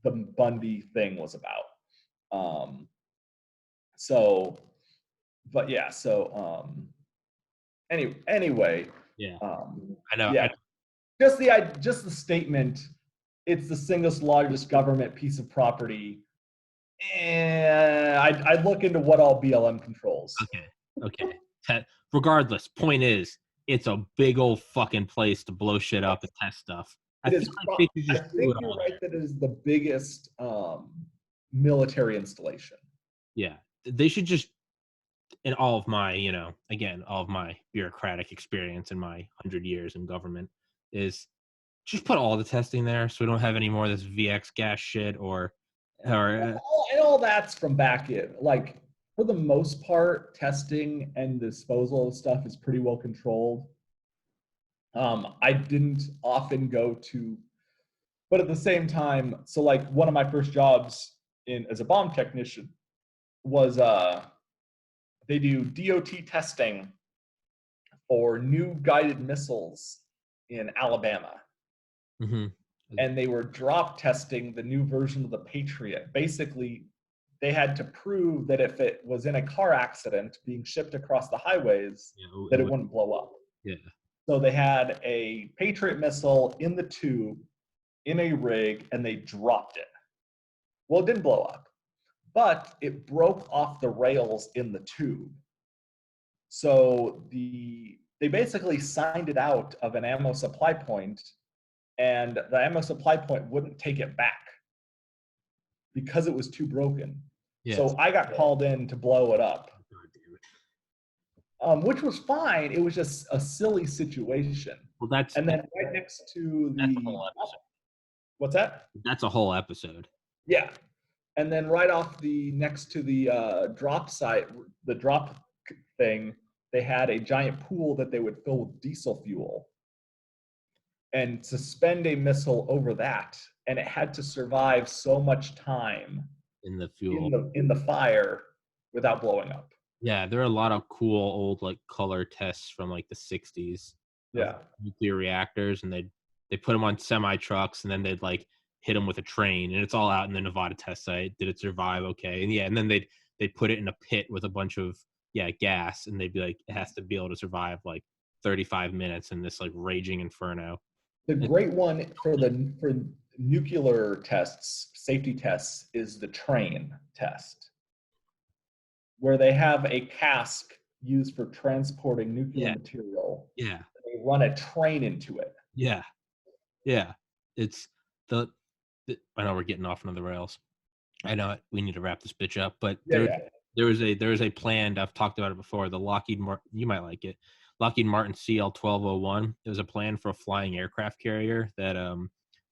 the Bundy thing was about. Anyway. Yeah, I know. Yeah, just the statement. It's the single largest government piece of property. And I'd look into what all BLM controls. Okay. Regardless, point is, it's a big old fucking place to blow shit up and test stuff. I think you're right that it is the biggest military installation. Yeah, they should just, in all of my, again, all of my bureaucratic experience in my 100 years in government, is just put all the testing there so we don't have any more of this VX gas shit and all that's from back in. Like, for the most part, testing and disposal of stuff is pretty well controlled. I didn't often go to, but at the same time, so like one of my first jobs as a bomb technician was they do DOT testing for new guided missiles in Alabama. Mm-hmm. And they were drop testing the new version of the Patriot. Basically, they had to prove that if it was in a car accident being shipped across the highways, that it wouldn't blow up. Yeah. So they had a Patriot missile in the tube, in a rig, and they dropped it. Well, it didn't blow up, but it broke off the rails in the tube. So they basically signed it out of an ammo supply point, and the ammo supply point wouldn't take it back because it was too broken. Yes. So I got called in to blow it up, which was fine. It was just a silly situation. Well, and then right next to the whole episode. What's that? That's a whole episode. Yeah, and then right off next to the drop site, the drop thing, they had a giant pool that they would fill with diesel fuel and suspend a missile over that, and it had to survive so much time in the fuel in the fire without blowing up. Yeah, there are a lot of cool old like color tests from like the 60s. Yeah, nuclear reactors, and they put them on semi trucks, and then they'd like hit them with a train, and it's all out in the Nevada test site. Did it survive? Okay, and then they'd put it in a pit with a bunch of gas, and they'd be like, it has to be able to survive like 35 minutes in this like raging inferno. The great one for nuclear tests, safety tests, is the train test, where they have a cask used for transporting nuclear material. Yeah. They run a train into it. Yeah. Yeah. It's the I know we're getting off on the rails. I know we need to wrap this bitch up, but there is a planned. I've talked about it before. The Lockheed Martin, you might like it. Lockheed Martin CL-1201. It was a plan for a flying aircraft carrier that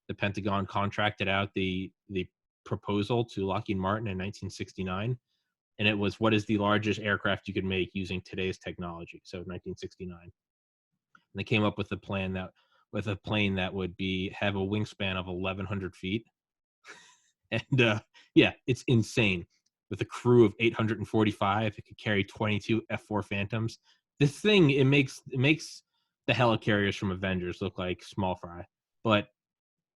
the Pentagon contracted out the proposal to Lockheed Martin in 1969, and it was what is the largest aircraft you could make using today's technology. So 1969, and they came up with a plan that with a plane that would have a wingspan of 1,100 feet. And yeah, it's insane. With a crew of 845, it could carry 22 F4 Phantoms. This thing, it makes the helicarriers from Avengers look like small fry. But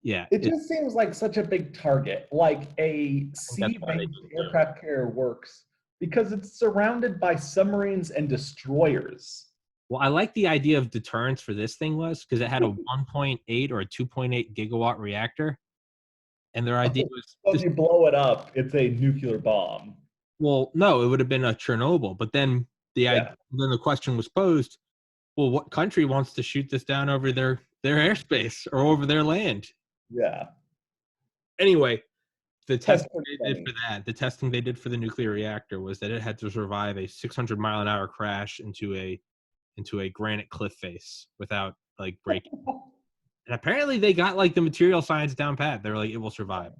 yeah, it just seems like such a big target. Like a sea-based aircraft carrier works because it's surrounded by submarines and destroyers. Well, I like the idea of deterrence for this thing was because it had a 1.8 or a 2.8 gigawatt reactor. And their idea was, so if you blow it up, it's a nuclear bomb. Well, no, it would have been a Chernobyl. But then then the question was posed: well, what country wants to shoot this down over their airspace or over their land? Yeah. Anyway, the testing they did for that, the testing they did for the nuclear reactor was that it had to survive a 600-mile-an-hour crash into a granite cliff face without like breaking. And apparently they got like the material science down pat. They're like, it will survive.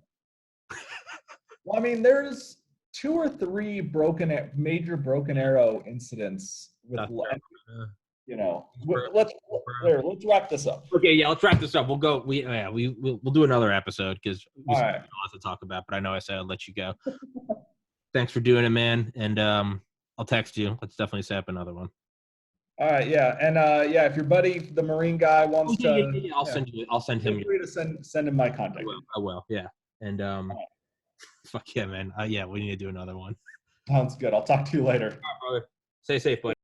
Well, I mean, there's 2 or 3 major broken arrow incidents with, you know. Let's wrap this up. Okay, yeah, let's wrap this up. We'll go. We'll do another episode because we still have a lot to talk about. But I know I said I'd let you go. Thanks for doing it, man. And I'll text you. Let's definitely set up another one. All right, yeah, and if your buddy, the Marine guy, wants to, I'll send him. Feel free to send him my contact. I will. Yeah, and fuck yeah, man. Yeah, we need to do another one. Sounds good. I'll talk to you later. All right, brother. Stay safe, buddy.